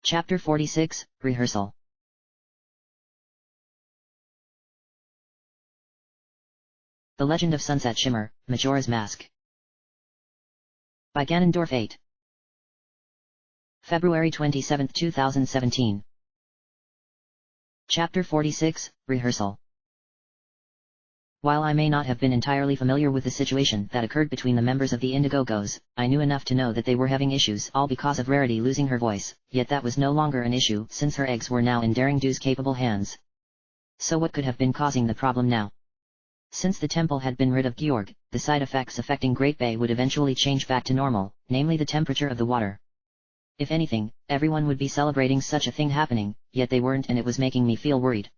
Chapter 46, Rehearsal. The Legend of Sunset Shimmer, Majora's Mask. By Ganondorf 8. February 27, 2017. Chapter 46, Rehearsal. While I may not have been entirely familiar with the situation that occurred between the members of the Indigogos, I knew enough to know that they were having issues, all because of Rarity losing her voice, yet that was no longer an issue since her eggs were now in Daring Do's capable hands. So what could have been causing the problem now? Since the temple had been rid of Georg, the side effects affecting Great Bay would eventually change back to normal, namely the temperature of the water. If anything, everyone would be celebrating such a thing happening, yet they weren't, and it was making me feel worried.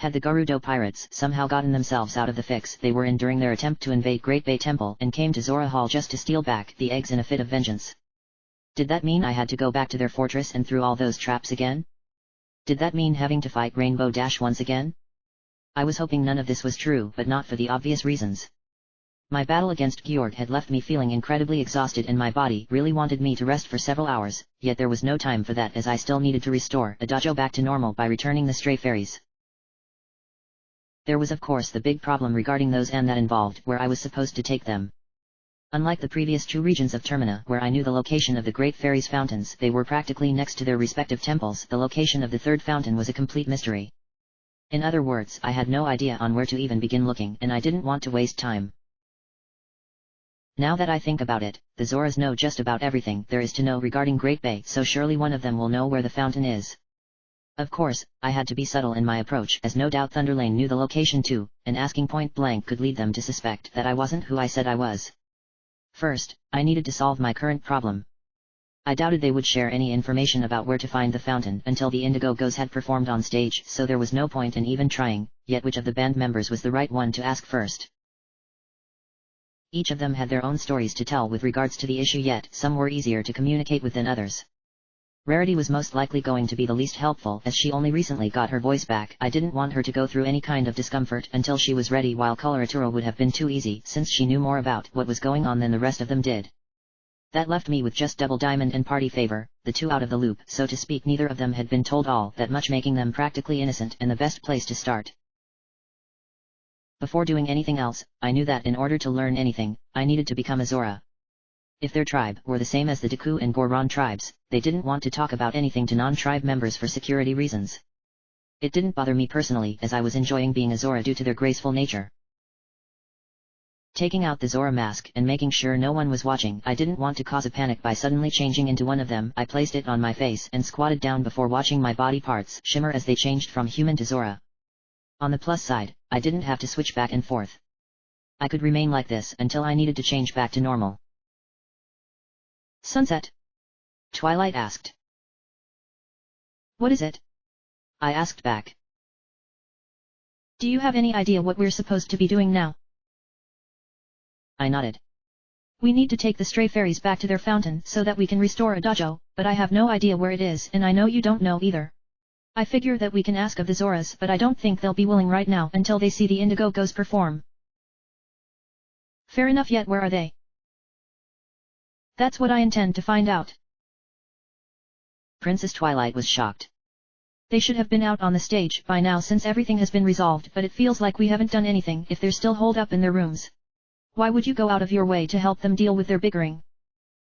Had the Gerudo pirates somehow gotten themselves out of the fix they were in during their attempt to invade Great Bay Temple and came to Zora Hall just to steal back the eggs in a fit of vengeance? Did that mean I had to go back to their fortress and through all those traps again? Did that mean having to fight Rainbow Dash once again? I was hoping none of this was true, but not for the obvious reasons. My battle against Georg had left me feeling incredibly exhausted and my body really wanted me to rest for several hours, yet there was no time for that as I still needed to restore a dojo back to normal by returning the stray fairies. There was of course the big problem regarding those and that involved where I was supposed to take them. Unlike the previous two regions of Termina where I knew the location of the Great Fairies' fountains, they were practically next to their respective temples, the location of the third fountain was a complete mystery. In other words, I had no idea on where to even begin looking, and I didn't want to waste time. Now that I think about it, the Zoras know just about everything there is to know regarding Great Bay, so surely one of them will know where the fountain is. Of course, I had to be subtle in my approach, as no doubt Thunderlane knew the location too, and asking point blank could lead them to suspect that I wasn't who I said I was. First, I needed to solve my current problem. I doubted they would share any information about where to find the fountain until the Indigogos had performed on stage, so there was no point in even trying, yet which of the band members was the right one to ask first? Each of them had their own stories to tell with regards to the issue, yet some were easier to communicate with than others. Rarity was most likely going to be the least helpful as she only recently got her voice back. I didn't want her to go through any kind of discomfort until she was ready, while Coloratura would have been too easy since she knew more about what was going on than the rest of them did. That left me with just Double Diamond and Party Favor, the two out of the loop, so to speak. Neither of them had been told all that much, making them practically innocent and the best place to start. Before doing anything else, I knew that in order to learn anything, I needed to become a Zora. If their tribe were the same as the Deku and Goron tribes, they didn't want to talk about anything to non-tribe members for security reasons. It didn't bother me personally, as I was enjoying being a Zora due to their graceful nature. Taking out the Zora mask and making sure no one was watching, I didn't want to cause a panic by suddenly changing into one of them. I placed it on my face and squatted down before watching my body parts shimmer as they changed from human to Zora. On the plus side, I didn't have to switch back and forth. I could remain like this until I needed to change back to normal. Sunset? Twilight asked. What is it? I asked back. Do you have any idea what we're supposed to be doing now? I nodded. We need to take the stray fairies back to their fountain so that we can restore a dojo, but I have no idea where it is, and I know you don't know either. I figure that we can ask of the Zoras, but I don't think they'll be willing right now until they see the Indigogos perform. Fair enough, yet where are they? That's what I intend to find out. Princess Twilight was shocked. They should have been out on the stage by now since everything has been resolved, but it feels like we haven't done anything if they're still holed up in their rooms. Why would you go out of your way to help them deal with their bickering?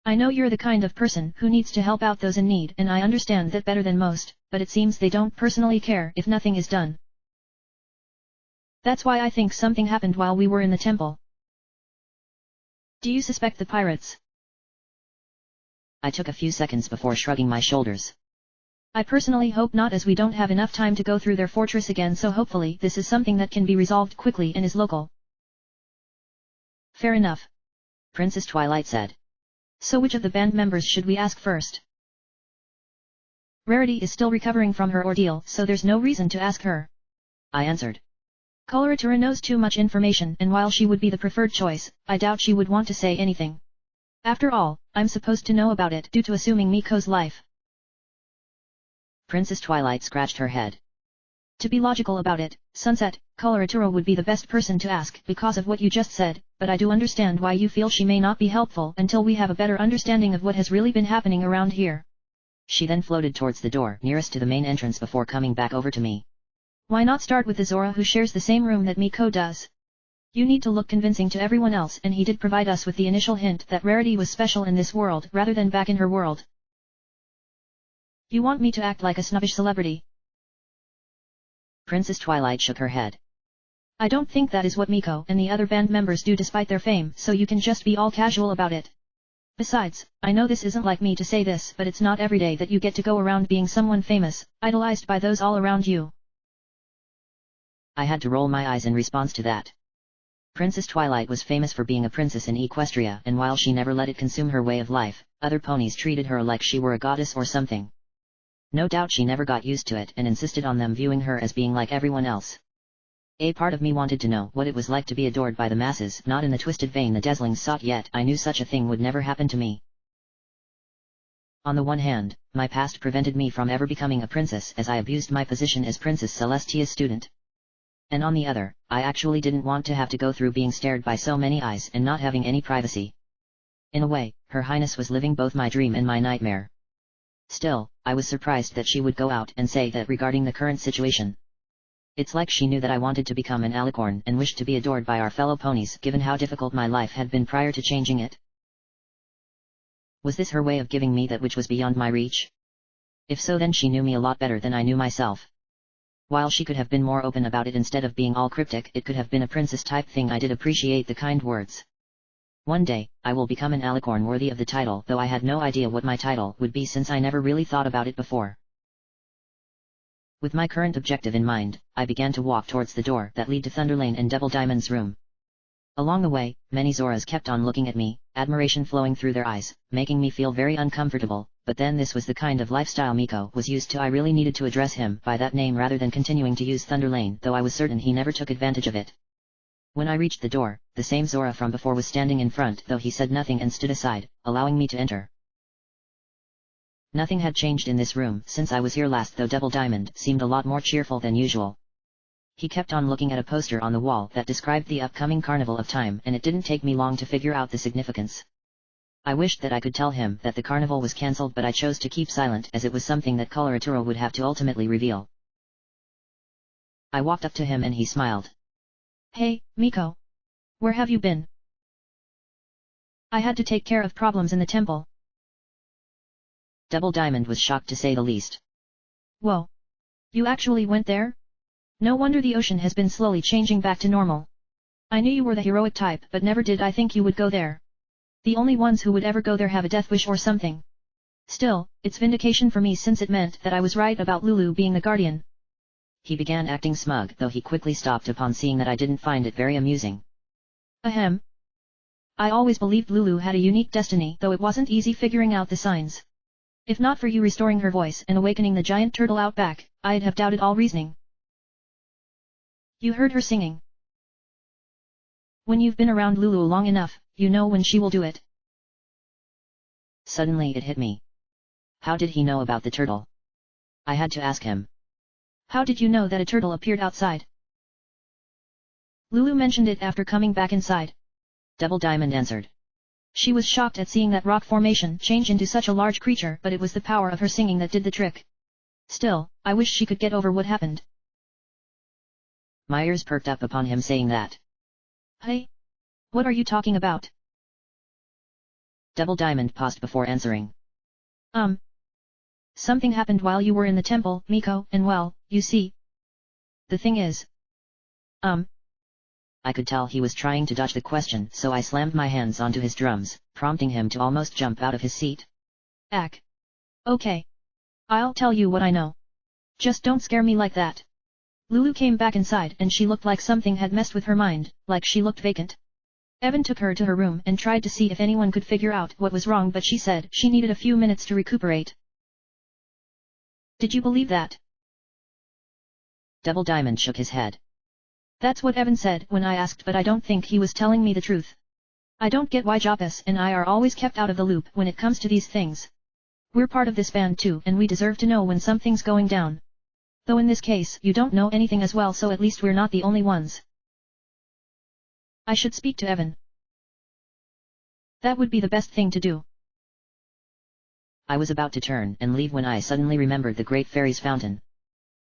I know you're the kind of person who needs to help out those in need, and I understand that better than most, but it seems they don't personally care if nothing is done. That's why I think something happened while we were in the temple. Do you suspect the pirates? I took a few seconds before shrugging my shoulders. I personally hope not, as we don't have enough time to go through their fortress again, so hopefully this is something that can be resolved quickly and is local. Fair enough, Princess Twilight said. So which of the band members should we ask first? Rarity is still recovering from her ordeal, so there's no reason to ask her, I answered. Coloratura knows too much information, and while she would be the preferred choice, I doubt she would want to say anything. After all, I'm supposed to know about it due to assuming Miko's life. Princess Twilight scratched her head. To be logical about it, Sunset, Coloratura would be the best person to ask because of what you just said, but I do understand why you feel she may not be helpful until we have a better understanding of what has really been happening around here. She then floated towards the door nearest to the main entrance before coming back over to me. Why not start with the Zora who shares the same room that Miko does? You need to look convincing to everyone else, and he did provide us with the initial hint that Rarity was special in this world rather than back in her world. You want me to act like a snobbish celebrity? Princess Twilight shook her head. I don't think that is what Miko and the other band members do despite their fame, so you can just be all casual about it. Besides, I know this isn't like me to say this, but it's not every day that you get to go around being someone famous, idolized by those all around you. I had to roll my eyes in response to that. Princess Twilight was famous for being a princess in Equestria, and while she never let it consume her way of life, other ponies treated her like she were a goddess or something. No doubt she never got used to it and insisted on them viewing her as being like everyone else. A part of me wanted to know what it was like to be adored by the masses, not in the twisted vein the Deslings sought, yet I knew such a thing would never happen to me. On the one hand, my past prevented me from ever becoming a princess as I abused my position as Princess Celestia's student. And on the other, I actually didn't want to have to go through being stared by so many eyes and not having any privacy. In a way, Her Highness was living both my dream and my nightmare. Still, I was surprised that she would go out and say that regarding the current situation. It's like she knew that I wanted to become an alicorn and wished to be adored by our fellow ponies given how difficult my life had been prior to changing it. Was this her way of giving me that which was beyond my reach? If so, then she knew me a lot better than I knew myself. While she could have been more open about it instead of being all cryptic, it could have been a princess-type thing. I did appreciate the kind words. One day, I will become an alicorn worthy of the title, though I had no idea what my title would be since I never really thought about it before. With my current objective in mind, I began to walk towards the door that led to Thunderlane and Devil Diamond's room. Along the way, many Zoras kept on looking at me, admiration flowing through their eyes, making me feel very uncomfortable, but then this was the kind of lifestyle Miko was used to. I really needed to address him by that name rather than continuing to use Thunderlane, though I was certain he never took advantage of it. When I reached the door, the same Zora from before was standing in front, though he said nothing and stood aside, allowing me to enter. Nothing had changed in this room since I was here last, though Devil Diamond seemed a lot more cheerful than usual. He kept on looking at a poster on the wall that described the upcoming Carnival of Time, and it didn't take me long to figure out the significance. I wished that I could tell him that the carnival was cancelled, but I chose to keep silent as it was something that Coloratura would have to ultimately reveal. I walked up to him and he smiled. Hey, Miko. Where have you been? I had to take care of problems in the temple. Devil Diamond was shocked to say the least. Whoa. You actually went there? No wonder the ocean has been slowly changing back to normal. I knew you were the heroic type, but never did I think you would go there. The only ones who would ever go there have a death wish or something. Still, it's vindication for me since it meant that I was right about Lulu being the guardian. He began acting smug, though he quickly stopped upon seeing that I didn't find it very amusing. Ahem. I always believed Lulu had a unique destiny, though it wasn't easy figuring out the signs. If not for you restoring her voice and awakening the giant turtle out back, I'd have doubted all reasoning. You heard her singing. When you've been around Lulu long enough, you know when she will do it. Suddenly it hit me. How did he know about the turtle? I had to ask him. How did you know that a turtle appeared outside? Lulu mentioned it after coming back inside. Devil Diamond answered. She was shocked at seeing that rock formation change into such a large creature, but it was the power of her singing that did the trick. Still, I wish she could get over what happened. My ears perked up upon him saying that. Hey? What are you talking about? Devil Diamond paused before answering. Something happened while you were in the temple, Miko, and well, you see. The thing is. I could tell he was trying to dodge the question, so I slammed my hands onto his drums, prompting him to almost jump out of his seat. Okay. I'll tell you what I know. Just don't scare me like that. Lulu came back inside and she looked like something had messed with her mind, like she looked vacant. Evan took her to her room and tried to see if anyone could figure out what was wrong, but she said she needed a few minutes to recuperate. Did you believe that? Devil Diamond shook his head. That's what Evan said when I asked, but I don't think he was telling me the truth. I don't get why Japas and I are always kept out of the loop when it comes to these things. We're part of this band too, and we deserve to know when something's going down. Though in this case you don't know anything as well, so at least we're not the only ones. I should speak to Evan. That would be the best thing to do. I was about to turn and leave when I suddenly remembered the Great Fairy's Fountain.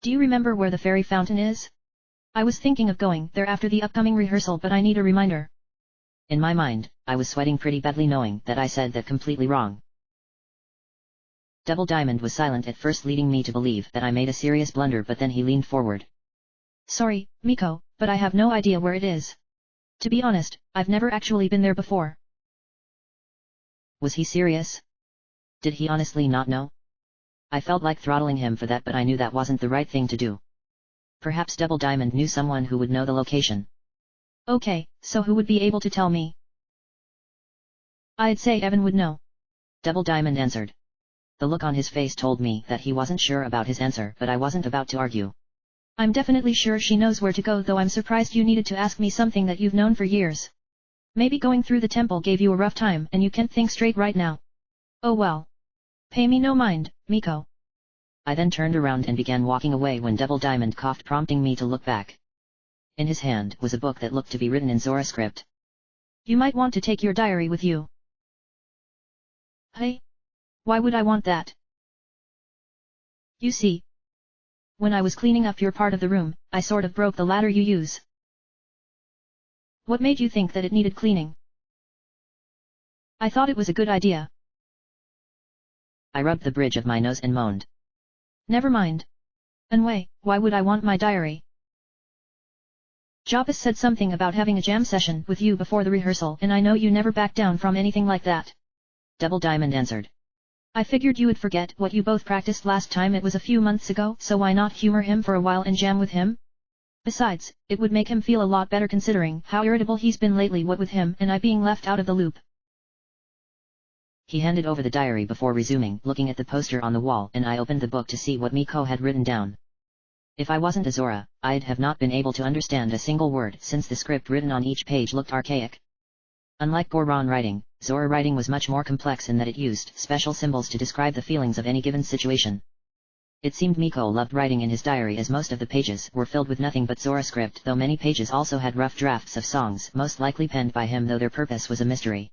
Do you remember where the fairy fountain is? I was thinking of going there after the upcoming rehearsal, but I need a reminder. In my mind, I was sweating pretty badly knowing that I said that completely wrong. Double Diamond was silent at first, leading me to believe that I made a serious blunder, but then he leaned forward. Sorry, Miko, but I have no idea where it is. To be honest, I've never actually been there before. Was he serious? Did he honestly not know? I felt like throttling him for that, but I knew that wasn't the right thing to do. Perhaps Double Diamond knew someone who would know the location. Okay, so who would be able to tell me? I'd say Evan would know. Double Diamond answered. The look on his face told me that he wasn't sure about his answer, but I wasn't about to argue. I'm definitely sure she knows where to go, though I'm surprised you needed to ask me something that you've known for years. Maybe going through the temple gave you a rough time and you can't think straight right now. Oh well. Pay me no mind, Miko. I then turned around and began walking away when Double Diamond coughed, prompting me to look back. In his hand was a book that looked to be written in Zora script. You might want to take your diary with you. Hey? Why would I want that? You see, when I was cleaning up your part of the room, I sort of broke the ladder you use. What made you think that it needed cleaning? I thought it was a good idea. I rubbed the bridge of my nose and moaned. Never mind. Anyway, why would I want my diary? Jopis said something about having a jam session with you before the rehearsal, and I know you never back down from anything like that. Double Diamond answered. I figured you would forget what you both practiced last time. It was a few months ago, so why not humor him for a while and jam with him? Besides, it would make him feel a lot better considering how irritable he's been lately, what with him and I being left out of the loop. He handed over the diary before resuming looking at the poster on the wall, and I opened the book to see what Miko had written down. If I wasn't a Zora, I'd have not been able to understand a single word, since the script written on each page looked archaic. Unlike Goron writing, Zora writing was much more complex in that it used special symbols to describe the feelings of any given situation. It seemed Miko loved writing in his diary, as most of the pages were filled with nothing but Zora script, though many pages also had rough drafts of songs, most likely penned by him, though their purpose was a mystery.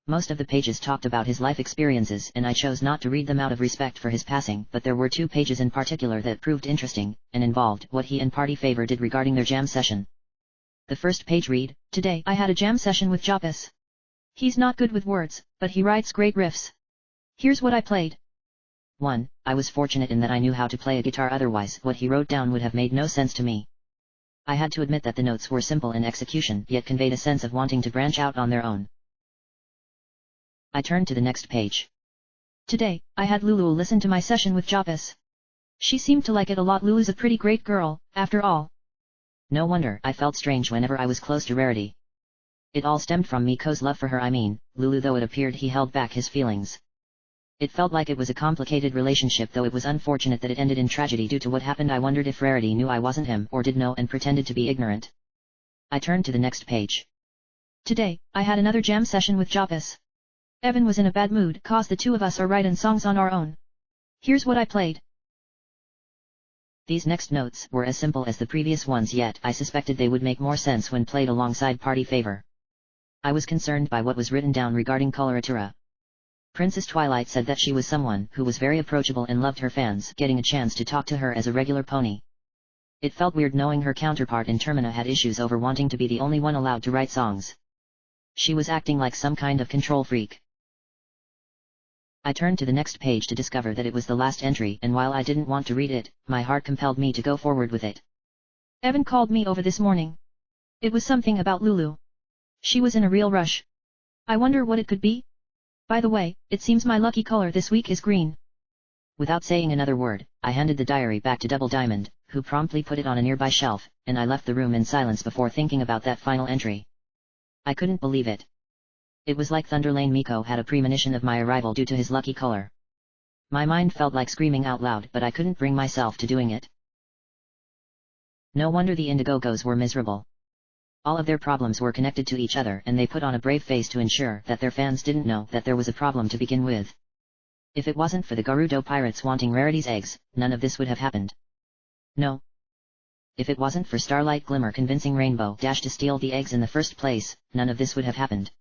Most of the pages talked about his life experiences, and I chose not to read them out of respect for his passing, but there were 2 pages in particular that proved interesting, and involved what he and Party Favor did regarding their jam session. The first page read, Today I had a jam session with Jopis. He's not good with words, but he writes great riffs. Here's what I played. 1. I was fortunate in that I knew how to play a guitar, otherwise what he wrote down would have made no sense to me. I had to admit that the notes were simple in execution, yet conveyed a sense of wanting to branch out on their own. I turned to the next page. Today, I had Lulu listen to my session with Jopis. She seemed to like it a lot. Lulu's a pretty great girl, after all. No wonder I felt strange whenever I was close to Rarity. It all stemmed from Miko's love for her, Lulu, though it appeared he held back his feelings. It felt like it was a complicated relationship, though it was unfortunate that it ended in tragedy due to what happened. I wondered if Rarity knew I wasn't him, or did know and pretended to be ignorant. I turned to the next page. Today, I had another jam session with Jopis. Evan was in a bad mood, cause the 2 of us are writing songs on our own. Here's what I played. These next notes were as simple as the previous ones, yet I suspected they would make more sense when played alongside Party Favor. I was concerned by what was written down regarding coloratura. Princess Twilight said that she was someone who was very approachable and loved her fans, getting a chance to talk to her as a regular pony. It felt weird knowing her counterpart in Termina had issues over wanting to be the only one allowed to write songs. She was acting like some kind of control freak. I turned to the next page to discover that it was the last entry, and while I didn't want to read it, my heart compelled me to go forward with it. Evan called me over this morning. It was something about Lulu. She was in a real rush. I wonder what it could be? By the way, it seems my lucky color this week is green. Without saying another word, I handed the diary back to Double Diamond, who promptly put it on a nearby shelf, and I left the room in silence before thinking about that final entry. I couldn't believe it. It was like Thunderlane Miko had a premonition of my arrival due to his lucky color. My mind felt like screaming out loud, but I couldn't bring myself to doing it. No wonder the Indigogos were miserable. All of their problems were connected to each other, and they put on a brave face to ensure that their fans didn't know that there was a problem to begin with. If it wasn't for the Gerudo pirates wanting Rarity's eggs, none of this would have happened. No. If it wasn't for Starlight Glimmer convincing Rainbow Dash to steal the eggs in the first place, none of this would have happened.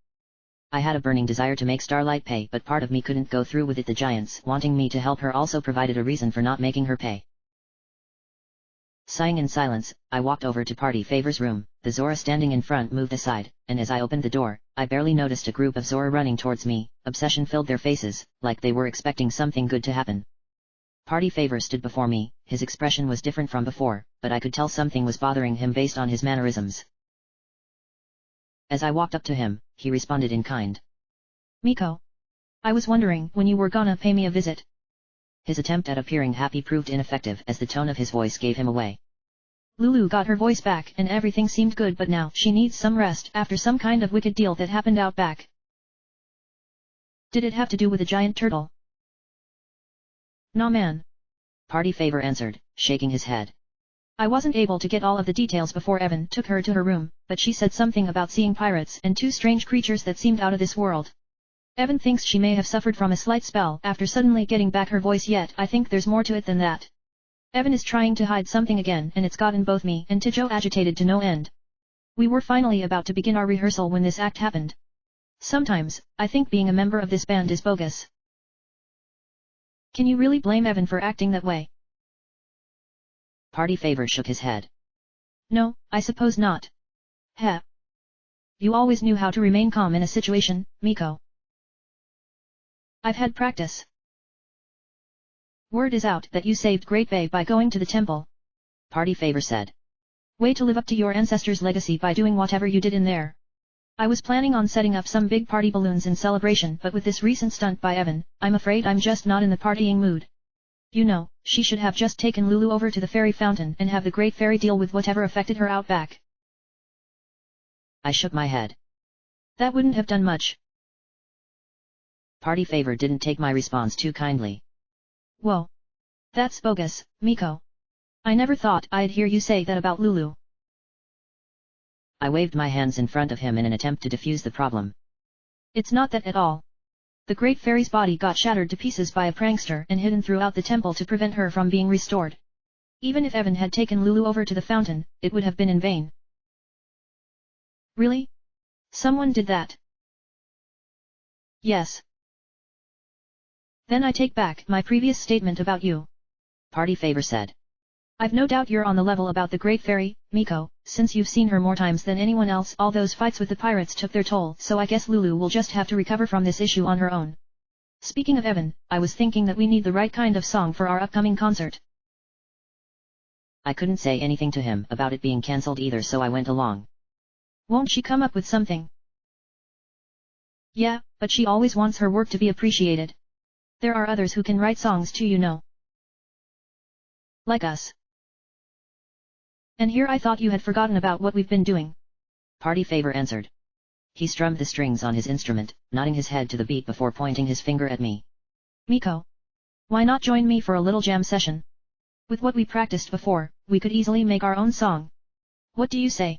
I had a burning desire to make Starlight pay, but part of me couldn't go through with it. The giants wanting me to help her also provided a reason for not making her pay. Sighing in silence, I walked over to Party Favor's room. The Zora standing in front moved aside, and as I opened the door, I barely noticed a group of Zora running towards me. Obsession filled their faces, like they were expecting something good to happen. Party Favor stood before me. His expression was different from before, but I could tell something was bothering him based on his mannerisms. As I walked up to him, he responded in kind. Miko. I was wondering when you were gonna pay me a visit. His attempt at appearing happy proved ineffective as the tone of his voice gave him away. Lulu got her voice back and everything seemed good, but now she needs some rest after some kind of wicked deal that happened out back. Did it have to do with a giant turtle? Nah man. Party Favor answered, shaking his head. I wasn't able to get all of the details before Evan took her to her room, but she said something about seeing pirates and two strange creatures that seemed out of this world. Evan thinks she may have suffered from a slight spell after suddenly getting back her voice, yet I think there's more to it than that. Evan is trying to hide something again, and it's gotten both me and Tijo agitated to no end. We were finally about to begin our rehearsal when this act happened. Sometimes, I think being a member of this band is bogus. Can you really blame Evan for acting that way? Party Favor shook his head. No, I suppose not. Heh. You always knew how to remain calm in a situation, Miko. I've had practice. Word is out that you saved Great Bay by going to the temple. Party Favor said. Way to live up to your ancestors' legacy by doing whatever you did in there. I was planning on setting up some big party balloons in celebration, but with this recent stunt by Evan, I'm afraid I'm just not in the partying mood. You know, she should have just taken Lulu over to the fairy fountain and have the Great Fairy deal with whatever affected her out back. I shook my head. That wouldn't have done much. Party Favor didn't take my response too kindly. Whoa. That's bogus, Miko. I never thought I'd hear you say that about Lulu. I waved my hands in front of him in an attempt to defuse the problem. It's not that at all. The Great Fairy's body got shattered to pieces by a prankster and hidden throughout the temple to prevent her from being restored. Even if Evan had taken Lulu over to the fountain, it would have been in vain. Really? Someone did that? Yes. Then I take back my previous statement about you. Party Favor said. I've no doubt you're on the level about the Great Fairy, Miko, since you've seen her more times than anyone else. All those fights with the pirates took their toll, so I guess Lulu will just have to recover from this issue on her own. Speaking of Evan, I was thinking that we need the right kind of song for our upcoming concert. I couldn't say anything to him about it being cancelled either, so I went along. Won't she come up with something? Yeah, but she always wants her work to be appreciated. There are others who can write songs too, you know. Like us. And here I thought you had forgotten about what we've been doing. Party Favor answered. He strummed the strings on his instrument, nodding his head to the beat before pointing his finger at me. Miko. Why not join me for a little jam session? With what we practiced before, we could easily make our own song. What do you say?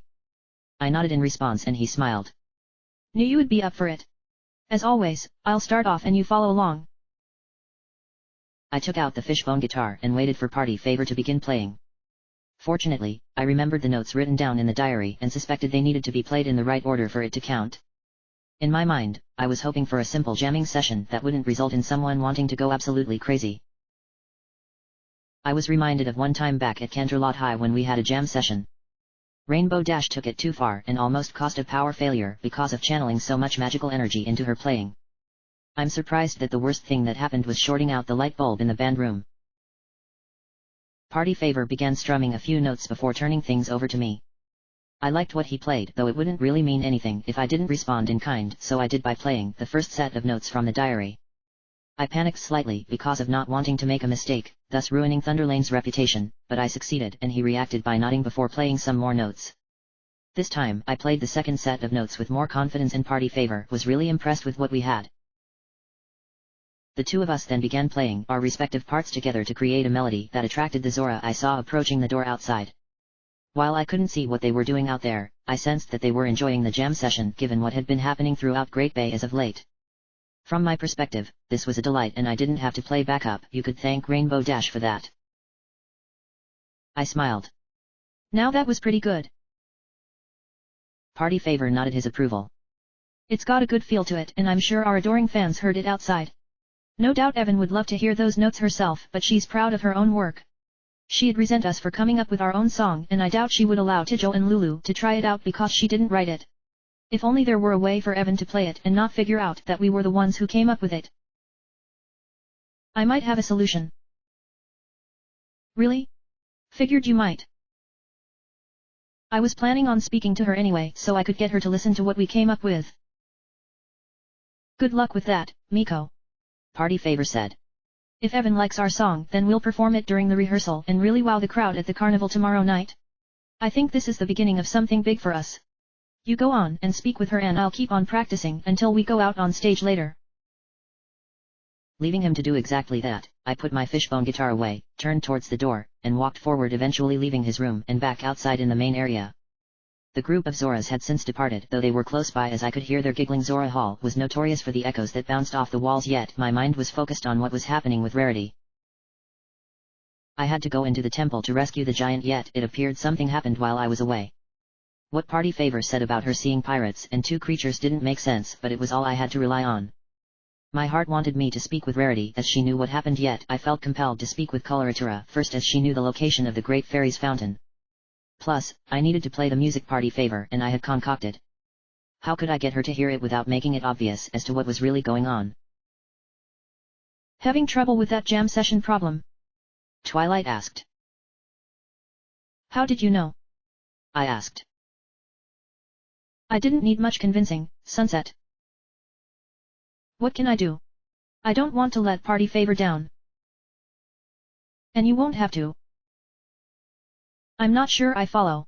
I nodded in response and he smiled. Knew you would be up for it. As always, I'll start off and you follow along. I took out the fishbone guitar and waited for Party Favor to begin playing. Fortunately, I remembered the notes written down in the diary and suspected they needed to be played in the right order for it to count. In my mind, I was hoping for a simple jamming session that wouldn't result in someone wanting to go absolutely crazy. I was reminded of one time back at Canterlot High when we had a jam session. Rainbow Dash took it too far and almost caused a power failure because of channeling so much magical energy into her playing. I'm surprised that the worst thing that happened was shorting out the light bulb in the band room. Party Favor began strumming a few notes before turning things over to me. I liked what he played, though it wouldn't really mean anything if I didn't respond in kind, so I did by playing the first set of notes from the diary. I panicked slightly because of not wanting to make a mistake, thus ruining Thunderlane's reputation, but I succeeded and he reacted by nodding before playing some more notes. This time I played the second set of notes with more confidence and Party Favor was really impressed with what we had. The two of us then began playing our respective parts together to create a melody that attracted the Zora I saw approaching the door outside. While I couldn't see what they were doing out there, I sensed that they were enjoying the jam session given what had been happening throughout Great Bay as of late. From my perspective, this was a delight and I didn't have to play backup. You could thank Rainbow Dash for that. I smiled. Now that was pretty good. Party Favor nodded his approval. It's got a good feel to it and I'm sure our adoring fans heard it outside. No doubt Evan would love to hear those notes herself but she's proud of her own work. She'd resent us for coming up with our own song and I doubt she would allow Tijol and Lulu to try it out because she didn't write it. If only there were a way for Evan to play it and not figure out that we were the ones who came up with it. I might have a solution. Really? Figured you might. I was planning on speaking to her anyway so I could get her to listen to what we came up with. Good luck with that, Miko. Party Favor said. If Evan likes our song then we'll perform it during the rehearsal and really wow the crowd at the carnival tomorrow night. I think this is the beginning of something big for us. You go on and speak with her and I'll keep on practicing until we go out on stage later. Leaving him to do exactly that, I put my fishbone guitar away, turned towards the door, and walked forward, eventually leaving his room and back outside in the main area. The group of Zoras had since departed, though they were close by as I could hear their giggling. Zora Hall was notorious for the echoes that bounced off the walls, yet my mind was focused on what was happening with Rarity. I had to go into the temple to rescue the giant, yet it appeared something happened while I was away. What Party Favor said about her seeing pirates and two creatures didn't make sense, but it was all I had to rely on. My heart wanted me to speak with Rarity as she knew what happened, yet I felt compelled to speak with Coloratura first as she knew the location of the Great Fairy's fountain. Plus, I needed to play the music Party Favor and I had concocted. How could I get her to hear it without making it obvious as to what was really going on? Having trouble with that jam session problem? Twilight asked. How did you know? I asked. I didn't need much convincing, Sunset. What can I do? I don't want to let Party Favor down. And you won't have to. I'm not sure I follow.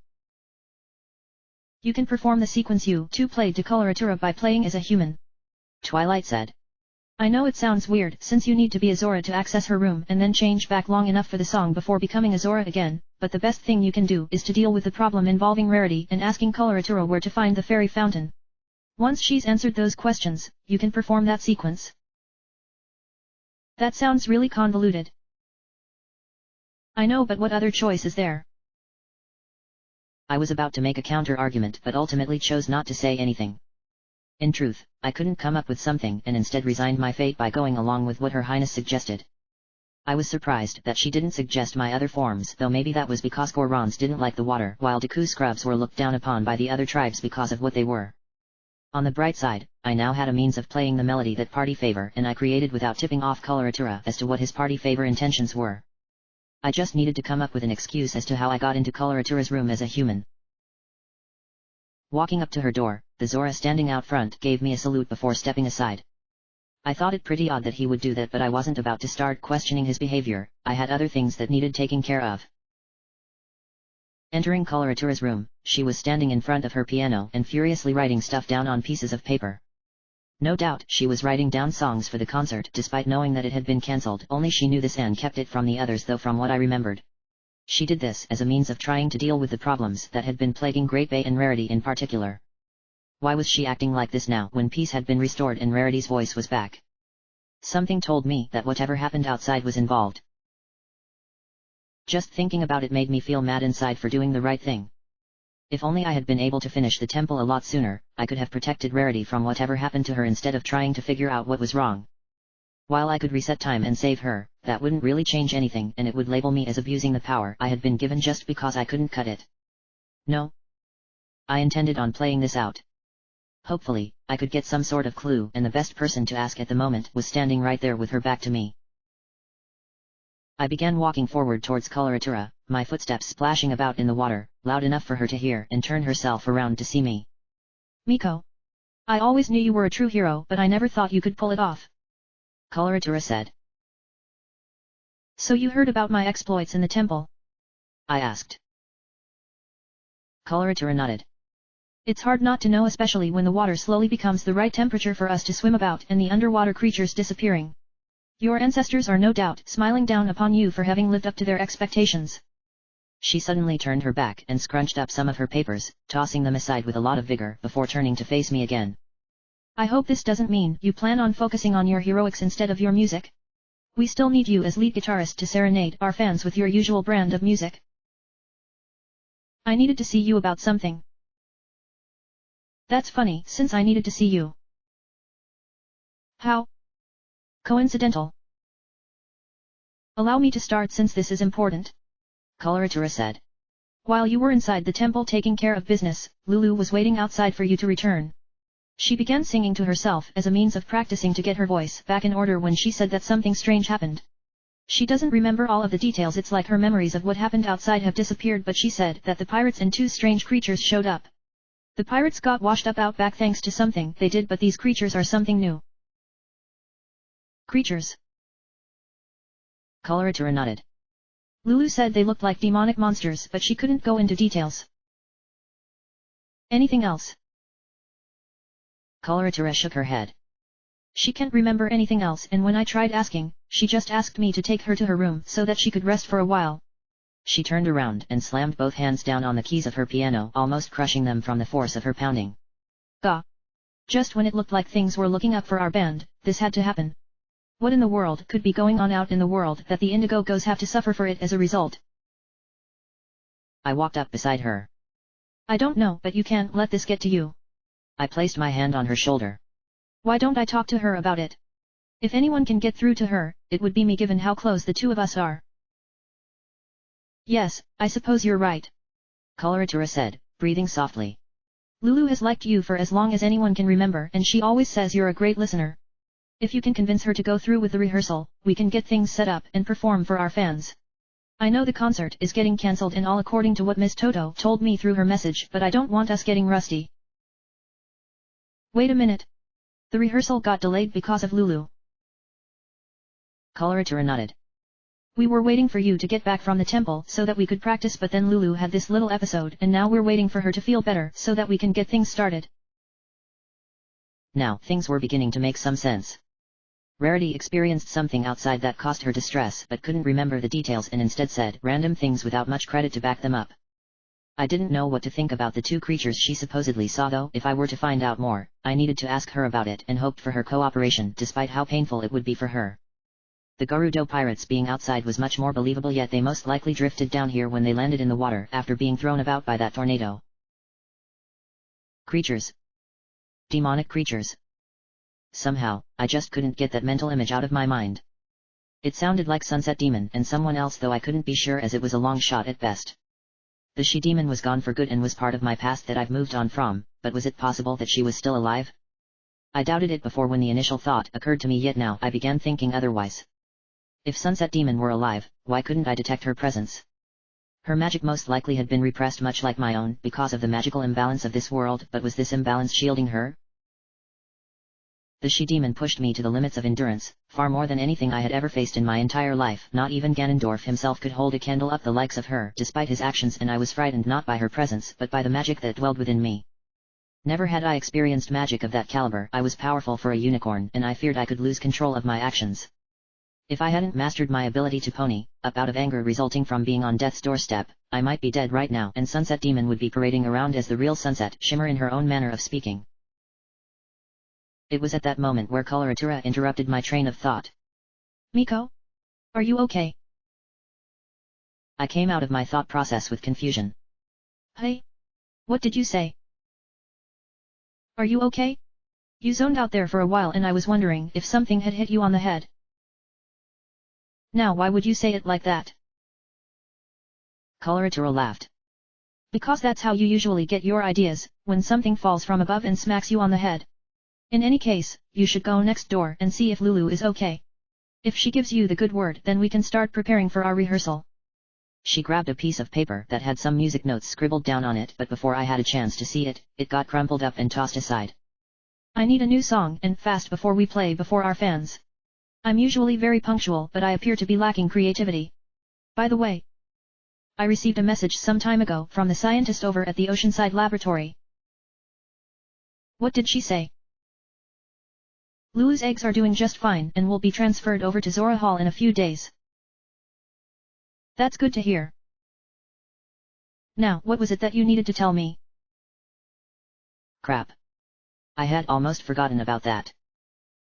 You can perform the sequence you two played to Coloratura by playing as a human. Twilight said. I know it sounds weird since you need to be a Zora to access her room and then change back long enough for the song before becoming a Zora again, but the best thing you can do is to deal with the problem involving Rarity and asking Coloratura where to find the fairy fountain. Once she's answered those questions, you can perform that sequence. That sounds really convoluted. I know, but what other choice is there? I was about to make a counter-argument but ultimately chose not to say anything. In truth, I couldn't come up with something and instead resigned my fate by going along with what Her Highness suggested. I was surprised that she didn't suggest my other forms, though maybe that was because Gorons didn't like the water while Deku scrubs were looked down upon by the other tribes because of what they were. On the bright side, I now had a means of playing the melody that Party Favor and I created without tipping off Coloratura as to what his Party Favor intentions were. I just needed to come up with an excuse as to how I got into Coloratura's room as a human. Walking up to her door, the Zora standing out front gave me a salute before stepping aside. I thought it pretty odd that he would do that, but I wasn't about to start questioning his behavior. I had other things that needed taking care of. Entering Coloratura's room, she was standing in front of her piano and furiously writing stuff down on pieces of paper. No doubt she was writing down songs for the concert despite knowing that it had been cancelled. Only she knew this and kept it from the others, though from what I remembered, she did this as a means of trying to deal with the problems that had been plaguing Great Bay and Rarity in particular. Why was she acting like this now when peace had been restored and Rarity's voice was back? Something told me that whatever happened outside was involved. Just thinking about it made me feel mad inside for doing the right thing. If only I had been able to finish the temple a lot sooner, I could have protected Rarity from whatever happened to her instead of trying to figure out what was wrong. While I could reset time and save her, that wouldn't really change anything and it would label me as abusing the power I had been given just because I couldn't cut it. No. I intended on playing this out. Hopefully, I could get some sort of clue, and the best person to ask at the moment was standing right there with her back to me. I began walking forward towards Coloratura, my footsteps splashing about in the water, loud enough for her to hear and turn herself around to see me. Miko. I always knew you were a true hero, but I never thought you could pull it off. Coloratura said. So you heard about my exploits in the temple? I asked. Coloratura nodded. It's hard not to know, especially when the water slowly becomes the right temperature for us to swim about and the underwater creatures disappearing. Your ancestors are no doubt smiling down upon you for having lived up to their expectations. She suddenly turned her back and scrunched up some of her papers, tossing them aside with a lot of vigor before turning to face me again. I hope this doesn't mean you plan on focusing on your heroics instead of your music. We still need you as lead guitarist to serenade our fans with your usual brand of music. I needed to see you about something. That's funny, since I needed to see you. How coincidental. Allow me to start since this is important. Coloratura said. While you were inside the temple taking care of business, Lulu was waiting outside for you to return. She began singing to herself as a means of practicing to get her voice back in order when she said that something strange happened. She doesn't remember all of the details, it's like her memories of what happened outside have disappeared, but she said that the pirates and two strange creatures showed up. The pirates got washed up out back thanks to something they did, but these creatures are something new. Creatures? Coloratura nodded. Lulu said they looked like demonic monsters, but she couldn't go into details. Anything else? Coloratura shook her head. She can't remember anything else, and when I tried asking, she just asked me to take her to her room so that she could rest for a while. She turned around and slammed both hands down on the keys of her piano, almost crushing them from the force of her pounding. Gah! Just when it looked like things were looking up for our band, this had to happen. What in the world could be going on out in the world that the Indigogos have to suffer for it as a result? I walked up beside her. I don't know, but you can't let this get to you. I placed my hand on her shoulder. Why don't I talk to her about it? If anyone can get through to her, it would be me given how close the two of us are. Yes, I suppose you're right. Coloratura said, breathing softly. Lulu has liked you for as long as anyone can remember, and she always says you're a great listener. If you can convince her to go through with the rehearsal, we can get things set up and perform for our fans. I know the concert is getting cancelled and all according to what Miss Toto told me through her message, but I don't want us getting rusty. Wait a minute. The rehearsal got delayed because of Lulu. Coloratura nodded. We were waiting for you to get back from the temple so that we could practice, but then Lulu had this little episode and now we're waiting for her to feel better so that we can get things started. Now things were beginning to make some sense. Rarity experienced something outside that caused her distress but couldn't remember the details and instead said random things without much credit to back them up. I didn't know what to think about the two creatures she supposedly saw, though if I were to find out more, I needed to ask her about it and hoped for her cooperation despite how painful it would be for her. The Gerudo pirates being outside was much more believable, yet they most likely drifted down here when they landed in the water after being thrown about by that tornado. Creatures. Demonic creatures. Somehow, I just couldn't get that mental image out of my mind. It sounded like Sunset Demon and someone else, though I couldn't be sure as it was a long shot at best. The she-demon was gone for good and was part of my past that I've moved on from, but was it possible that she was still alive? I doubted it before when the initial thought occurred to me, yet now I began thinking otherwise. If Sunset Demon were alive, why couldn't I detect her presence? Her magic most likely had been repressed much like my own because of the magical imbalance of this world, but was this imbalance shielding her? The she-demon pushed me to the limits of endurance, far more than anything I had ever faced in my entire life. Not even Ganondorf himself could hold a candle up the likes of her despite his actions, and I was frightened not by her presence but by the magic that dwelled within me. Never had I experienced magic of that caliber. I was powerful for a unicorn and I feared I could lose control of my actions. If I hadn't mastered my ability to pony up out of anger resulting from being on death's doorstep, I might be dead right now and Sunset Demon would be parading around as the real Sunset Shimmer in her own manner of speaking. It was at that moment where Coloratura interrupted my train of thought. Miko? Are you okay? I came out of my thought process with confusion. Hey? What did you say? Are you okay? You zoned out there for a while and I was wondering if something had hit you on the head. Now why would you say it like that? Coloratura laughed. Because that's how you usually get your ideas, when something falls from above and smacks you on the head. In any case, you should go next door and see if Lulu is okay. If she gives you the good word, then we can start preparing for our rehearsal. She grabbed a piece of paper that had some music notes scribbled down on it, but before I had a chance to see it, it got crumpled up and tossed aside. I need a new song and fast before we play before our fans. I'm usually very punctual, but I appear to be lacking creativity. By the way, I received a message some time ago from the scientist over at the Oceanside Laboratory. What did she say? Lulu's eggs are doing just fine and will be transferred over to Zora Hall in a few days. That's good to hear. Now, what was it that you needed to tell me? Crap. I had almost forgotten about that.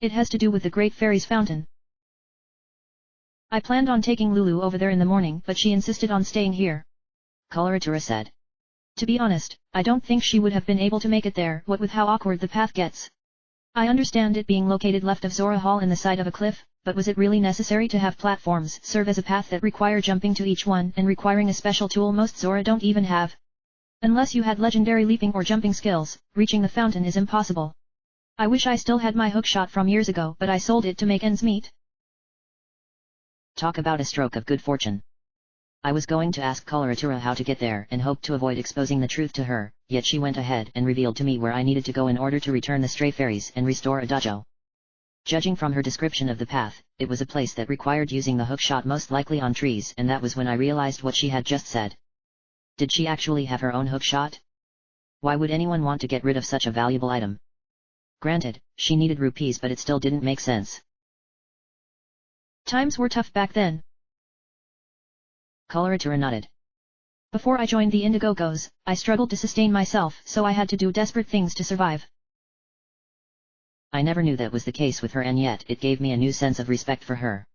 It has to do with the Great Fairy's Fountain. I planned on taking Lulu over there in the morning, but she insisted on staying here. Coloratura said. To be honest, I don't think she would have been able to make it there, what with how awkward the path gets. I understand it being located left of Zora Hall in the side of a cliff, but was it really necessary to have platforms serve as a path that require jumping to each one and requiring a special tool most Zora don't even have? Unless you had legendary leaping or jumping skills, reaching the fountain is impossible. I wish I still had my hookshot from years ago, but I sold it to make ends meet. Talk about a stroke of good fortune. I was going to ask Coloratura how to get there and hoped to avoid exposing the truth to her, yet she went ahead and revealed to me where I needed to go in order to return the stray fairies and restore a dojo. Judging from her description of the path, it was a place that required using the hookshot most likely on trees, and that was when I realized what she had just said. Did she actually have her own hookshot? Why would anyone want to get rid of such a valuable item? Granted, she needed rupees, but it still didn't make sense. Times were tough back then. Coloratura nodded. Before I joined the Indigogos, I struggled to sustain myself, so I had to do desperate things to survive. I never knew that was the case with her, and yet it gave me a new sense of respect for her.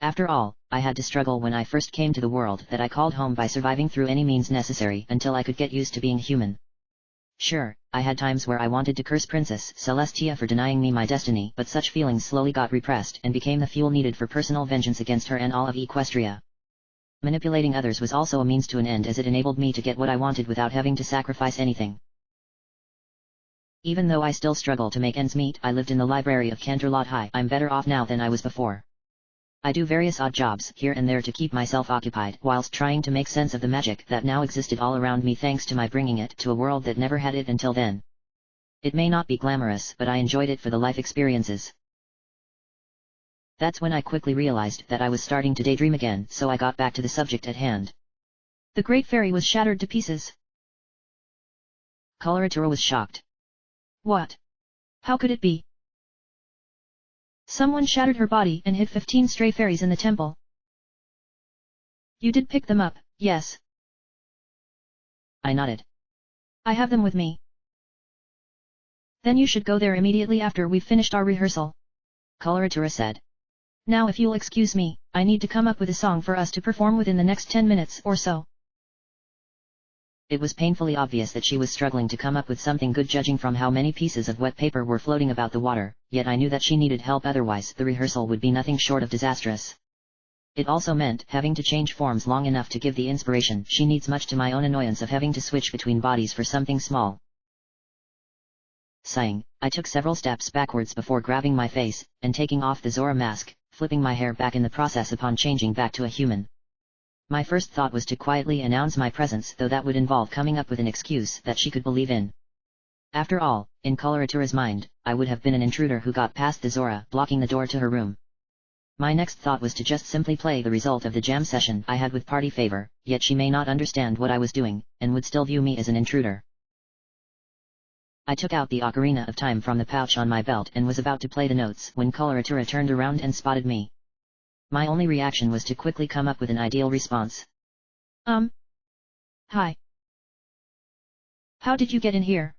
After all, I had to struggle when I first came to the world that I called home by surviving through any means necessary until I could get used to being human. Sure, I had times where I wanted to curse Princess Celestia for denying me my destiny, but such feelings slowly got repressed and became the fuel needed for personal vengeance against her and all of Equestria. Manipulating others was also a means to an end, as it enabled me to get what I wanted without having to sacrifice anything. Even though I still struggle to make ends meet, I lived in the library of Canterlot High. I'm better off now than I was before. I do various odd jobs here and there to keep myself occupied, whilst trying to make sense of the magic that now existed all around me thanks to my bringing it to a world that never had it until then. It may not be glamorous, but I enjoyed it for the life experiences. That's when I quickly realized that I was starting to daydream again, so I got back to the subject at hand. The Great Fairy was shattered to pieces. Coloratura was shocked. What? How could it be? Someone shattered her body and hid 15 stray fairies in the temple. You did pick them up, yes? I nodded. I have them with me. Then you should go there immediately after we've finished our rehearsal. Coloratura said. Now if you'll excuse me, I need to come up with a song for us to perform within the next 10 minutes or so. It was painfully obvious that she was struggling to come up with something good, judging from how many pieces of wet paper were floating about the water, yet I knew that she needed help, otherwise the rehearsal would be nothing short of disastrous. It also meant having to change forms long enough to give the inspiration she needs, much to my own annoyance of having to switch between bodies for something small. Sighing, I took several steps backwards before grabbing my face, and taking off the Zora mask, flipping my hair back in the process upon changing back to a human. My first thought was to quietly announce my presence, though that would involve coming up with an excuse that she could believe in. After all, in Coloratura's mind, I would have been an intruder who got past the Zora, blocking the door to her room. My next thought was to just simply play the result of the jam session I had with Party Favor, yet she may not understand what I was doing, and would still view me as an intruder. I took out the Ocarina of Time from the pouch on my belt and was about to play the notes when Coloratura turned around and spotted me. My only reaction was to quickly come up with an ideal response. Hi. How did you get in here?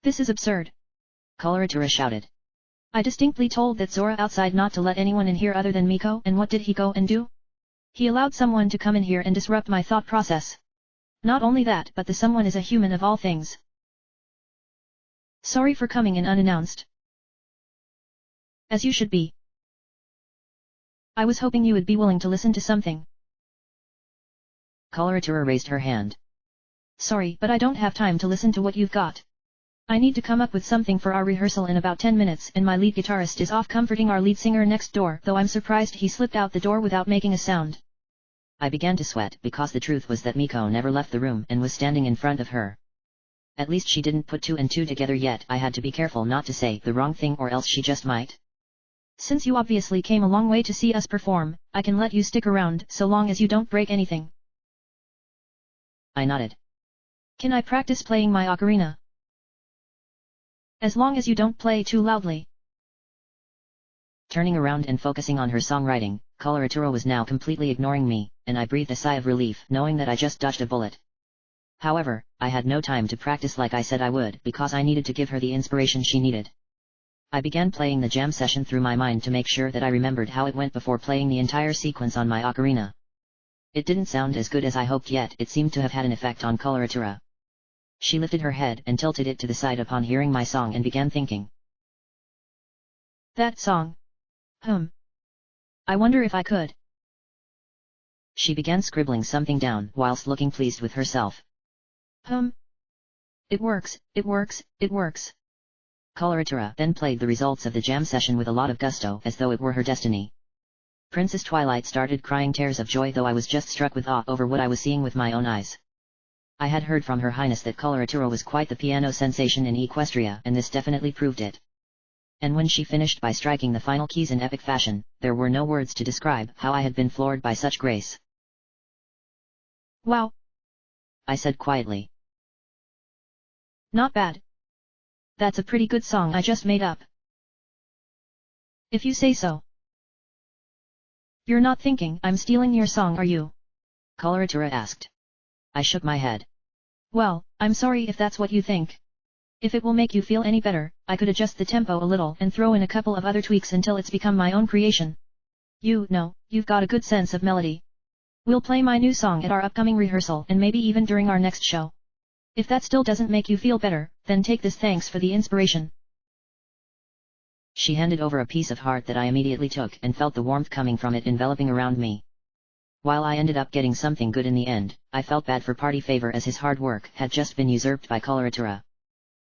This is absurd. Coloratura shouted. I distinctly told that Zora outside not to let anyone in here other than Miko, and what did he go and do? He allowed someone to come in here and disrupt my thought process. Not only that, but the someone is a human of all things. Sorry for coming in unannounced. As you should be. I was hoping you would be willing to listen to something. Coloratura raised her hand. Sorry, but I don't have time to listen to what you've got. I need to come up with something for our rehearsal in about 10 minutes, and my lead guitarist is off comforting our lead singer next door, though I'm surprised he slipped out the door without making a sound. I began to sweat, because the truth was that Miko never left the room and was standing in front of her. At least she didn't put two and two together yet. I had to be careful not to say the wrong thing, or else she just might. Since you obviously came a long way to see us perform, I can let you stick around, so long as you don't break anything. I nodded. Can I practice playing my ocarina? As long as you don't play too loudly. Turning around and focusing on her songwriting, Coloratura was now completely ignoring me, and I breathed a sigh of relief knowing that I just dodged a bullet. However, I had no time to practice like I said I would, because I needed to give her the inspiration she needed. I began playing the jam session through my mind to make sure that I remembered how it went before playing the entire sequence on my ocarina. It didn't sound as good as I hoped, yet it seemed to have had an effect on Coloratura. She lifted her head and tilted it to the side upon hearing my song and began thinking. That song. I wonder if I could. She began scribbling something down whilst looking pleased with herself. It works, it works, it works. Coloratura then played the results of the jam session with a lot of gusto, as though it were her destiny. Princess Twilight started crying tears of joy, though I was just struck with awe over what I was seeing with my own eyes. I had heard from Her Highness that Coloratura was quite the piano sensation in Equestria, and this definitely proved it. And when she finished by striking the final keys in epic fashion, there were no words to describe how I had been floored by such grace. Wow! I said quietly. Not bad. That's a pretty good song I just made up. If you say so. You're not thinking I'm stealing your song, are you? Coloratura asked. I shook my head. Well, I'm sorry if that's what you think. If it will make you feel any better, I could adjust the tempo a little and throw in a couple of other tweaks until it's become my own creation. You know, you've got a good sense of melody. We'll play my new song at our upcoming rehearsal and maybe even during our next show. If that still doesn't make you feel better, then take this. Thanks for the inspiration. She handed over a piece of heart that I immediately took and felt the warmth coming from it enveloping around me. While I ended up getting something good in the end, I felt bad for Party Favor, as his hard work had just been usurped by Coloratura.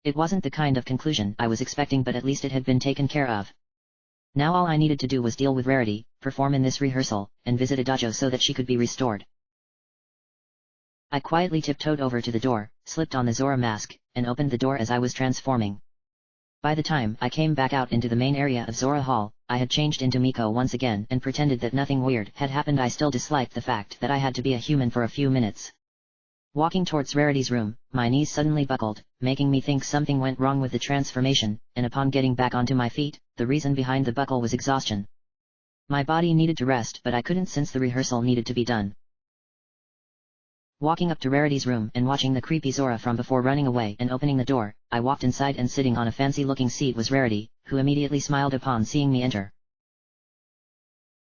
It wasn't the kind of conclusion I was expecting, but at least it had been taken care of. Now all I needed to do was deal with Rarity, perform in this rehearsal, and visit a dojo so that she could be restored. I quietly tiptoed over to the door, slipped on the Zora mask, and opened the door as I was transforming. By the time I came back out into the main area of Zora Hall, I had changed into Miko once again and pretended that nothing weird had happened. I still disliked the fact that I had to be a human for a few minutes. Walking towards Rarity's room, my knees suddenly buckled, making me think something went wrong with the transformation, and upon getting back onto my feet, the reason behind the buckle was exhaustion. My body needed to rest, but I couldn't since the rehearsal needed to be done. Walking up to Rarity's room and watching the creepy Zora from before running away and opening the door, I walked inside, and sitting on a fancy-looking seat was Rarity, who immediately smiled upon seeing me enter.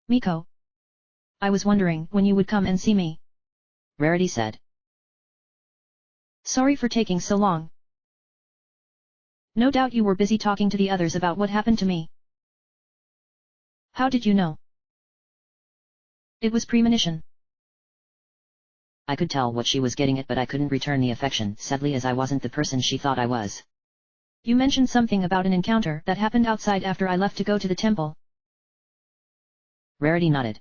Miko. I was wondering when you would come and see me. Rarity said. Sorry for taking so long. No doubt you were busy talking to the others about what happened to me. How did you know? It was premonition. I could tell what she was getting at, but I couldn't return the affection, sadly, as I wasn't the person she thought I was. You mentioned something about an encounter that happened outside after I left to go to the temple. Rarity nodded.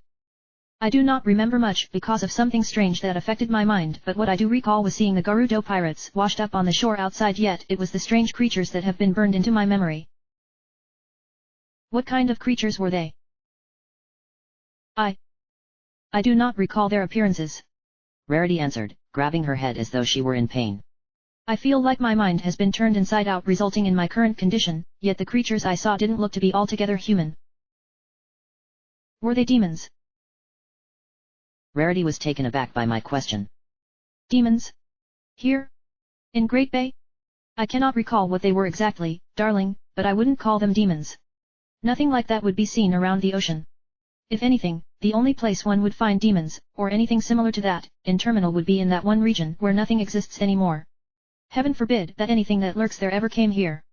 I do not remember much because of something strange that affected my mind, but what I do recall was seeing the Gerudo pirates washed up on the shore outside, yet it was the strange creatures that have been burned into my memory. What kind of creatures were they? I do not recall their appearances. Rarity answered, grabbing her head as though she were in pain. I feel like my mind has been turned inside out, resulting in my current condition, yet the creatures I saw didn't look to be altogether human. Were they demons? Rarity was taken aback by my question. Demons? Here? In Great Bay? I cannot recall what they were exactly, darling, but I wouldn't call them demons. Nothing like that would be seen around the ocean. If anything, the only place one would find demons, or anything similar to that, in Terminal would be in that one region where nothing exists anymore. Heaven forbid that anything that lurks there ever came here.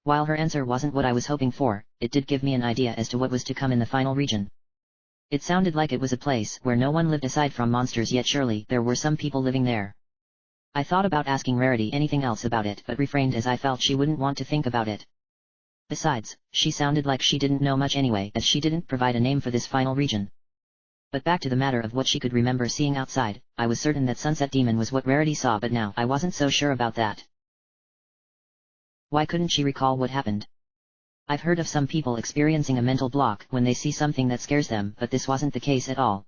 While her answer wasn't what I was hoping for, it did give me an idea as to what was to come in the final region. It sounded like it was a place where no one lived aside from monsters, yet surely there were some people living there. I thought about asking Rarity anything else about it, but refrained as I felt she wouldn't want to think about it. Besides, she sounded like she didn't know much anyway, as she didn't provide a name for this final region. But back to the matter of what she could remember seeing outside, I was certain that Sunset Demon was what Rarity saw, but now I wasn't so sure about that. Why couldn't she recall what happened? I've heard of some people experiencing a mental block when they see something that scares them, but this wasn't the case at all.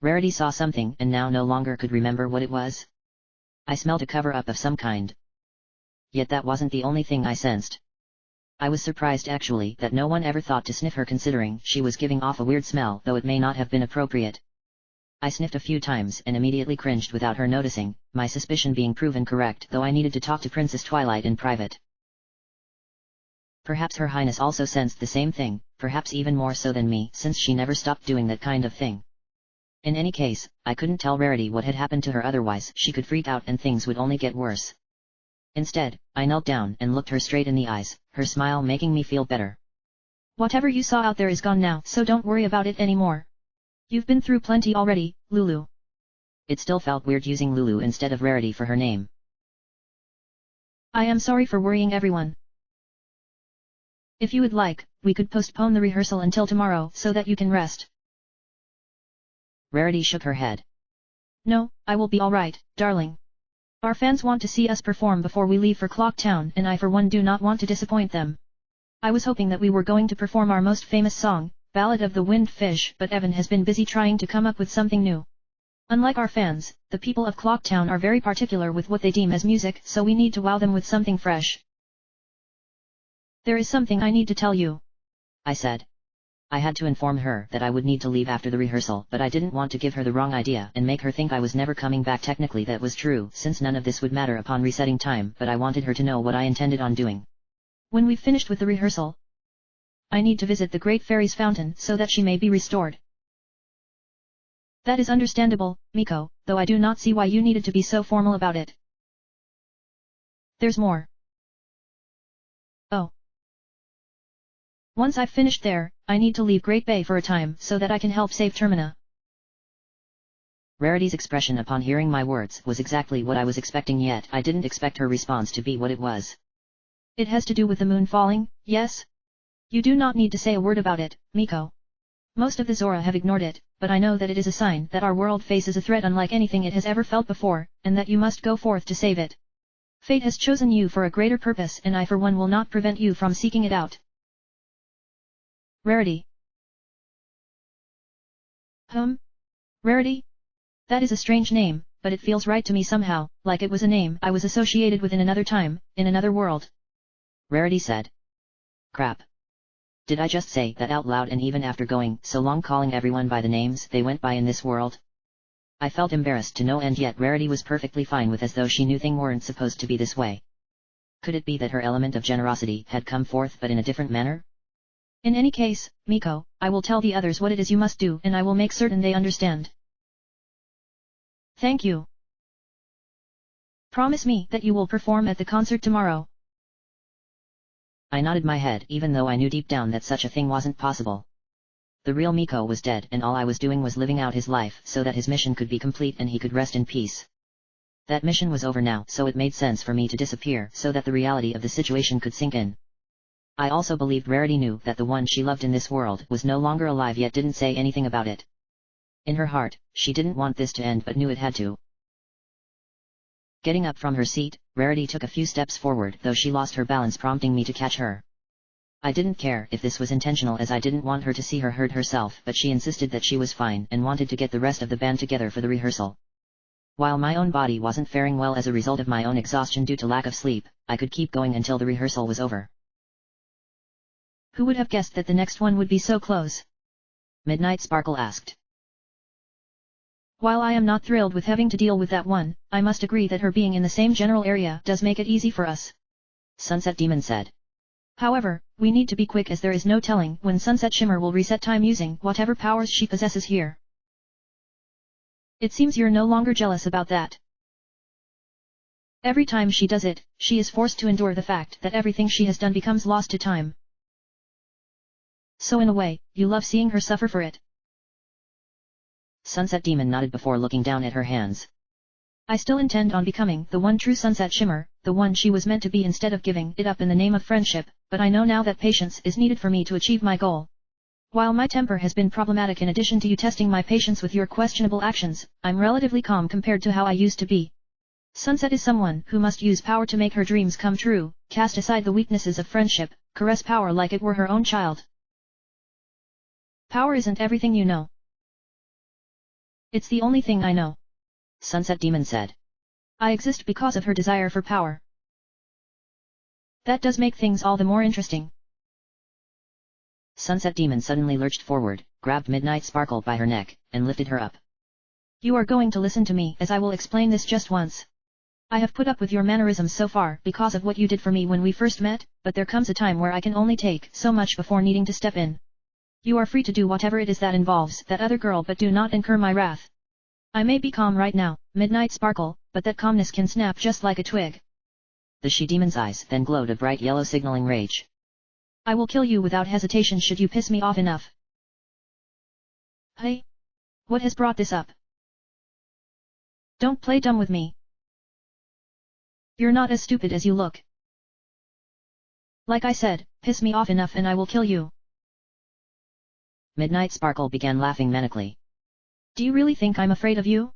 Rarity saw something and now no longer could remember what it was. I smelled a cover-up of some kind. Yet that wasn't the only thing I sensed. I was surprised actually that no one ever thought to sniff her, considering she was giving off a weird smell, though it may not have been appropriate. I sniffed a few times and immediately cringed without her noticing, my suspicion being proven correct, though I needed to talk to Princess Twilight in private. Perhaps Her Highness also sensed the same thing, perhaps even more so than me, since she never stopped doing that kind of thing. In any case, I couldn't tell Rarity what had happened to her, otherwise she could freak out and things would only get worse. Instead, I knelt down and looked her straight in the eyes, her smile making me feel better. Whatever you saw out there is gone now, so don't worry about it anymore. You've been through plenty already, Lulu. It still felt weird using Lulu instead of Rarity for her name. I am sorry for worrying everyone. If you would like, we could postpone the rehearsal until tomorrow so that you can rest. Rarity shook her head. No, I will be alright, darling. Our fans want to see us perform before we leave for Clock Town, and I for one do not want to disappoint them. I was hoping that we were going to perform our most famous song, Ballad of the Winged Fish, but Evan has been busy trying to come up with something new. Unlike our fans, the people of Clock Town are very particular with what they deem as music, so we need to wow them with something fresh. There is something I need to tell you, I said. I had to inform her that I would need to leave after the rehearsal, but I didn't want to give her the wrong idea and make her think I was never coming back. Technically that was true, since none of this would matter upon resetting time, but I wanted her to know what I intended on doing. When we've finished with the rehearsal, I need to visit the Great Fairy's fountain so that she may be restored. That is understandable, Miko, though I do not see why you needed to be so formal about it. There's more. Oh. Once I've finished there, I need to leave Great Bay for a time so that I can help save Termina. Rarity's expression upon hearing my words was exactly what I was expecting, yet I didn't expect her response to be what it was. It has to do with the moon falling, yes? You do not need to say a word about it, Miko. Most of the Zora have ignored it, but I know that it is a sign that our world faces a threat unlike anything it has ever felt before, and that you must go forth to save it. Fate has chosen you for a greater purpose, and I for one will not prevent you from seeking it out. Rarity. Rarity? That is a strange name, but it feels right to me somehow, like it was a name I was associated with in another time, in another world. Rarity said. Crap. Did I just say that out loud, and even after going so long calling everyone by the names they went by in this world? I felt embarrassed to no end, yet Rarity was perfectly fine with, as though she knew things weren't supposed to be this way. Could it be that her element of generosity had come forth but in a different manner? In any case, Miko, I will tell the others what it is you must do, and I will make certain they understand. Thank you. Promise me that you will perform at the concert tomorrow. I nodded my head, even though I knew deep down that such a thing wasn't possible. The real Miko was dead, and all I was doing was living out his life so that his mission could be complete and he could rest in peace. That mission was over now, so it made sense for me to disappear so that the reality of the situation could sink in. I also believed Rarity knew that the one she loved in this world was no longer alive, yet didn't say anything about it. In her heart, she didn't want this to end but knew it had to. Getting up from her seat, Rarity took a few steps forward, though she lost her balance, prompting me to catch her. I didn't care if this was intentional, as I didn't want her to see her hurt herself, but she insisted that she was fine and wanted to get the rest of the band together for the rehearsal. While my own body wasn't faring well as a result of my own exhaustion due to lack of sleep, I could keep going until the rehearsal was over. Who would have guessed that the next one would be so close? Midnight Sparkle asked. While I am not thrilled with having to deal with that one, I must agree that her being in the same general area does make it easy for us. Sunset Demon said. However, we need to be quick, as there is no telling when Sunset Shimmer will reset time using whatever powers she possesses here. It seems you're no longer jealous about that. Every time she does it, she is forced to endure the fact that everything she has done becomes lost to time. So in a way, you love seeing her suffer for it. Sunset Demon nodded before looking down at her hands. I still intend on becoming the one true Sunset Shimmer, the one she was meant to be, instead of giving it up in the name of friendship, but I know now that patience is needed for me to achieve my goal. While my temper has been problematic, in addition to you testing my patience with your questionable actions, I'm relatively calm compared to how I used to be. Sunset is someone who must use power to make her dreams come true, cast aside the weaknesses of friendship, caress power like it were her own child. Power isn't everything, you know. It's the only thing I know. Sunset Demon said. I exist because of her desire for power. That does make things all the more interesting. Sunset Demon suddenly lurched forward, grabbed Midnight Sparkle by her neck, and lifted her up. You are going to listen to me as I will explain this just once. I have put up with your mannerisms so far because of what you did for me when we first met, but there comes a time where I can only take so much before needing to step in. You are free to do whatever it is that involves that other girl, but do not incur my wrath. I may be calm right now, Midnight Sparkle, but that calmness can snap just like a twig. The she-demon's eyes then glowed a bright yellow signaling rage. I will kill you without hesitation should you piss me off enough. Hey? What has brought this up? Don't play dumb with me. You're not as stupid as you look. Like I said, piss me off enough and I will kill you. Midnight Sparkle began laughing manically. Do you really think I'm afraid of you?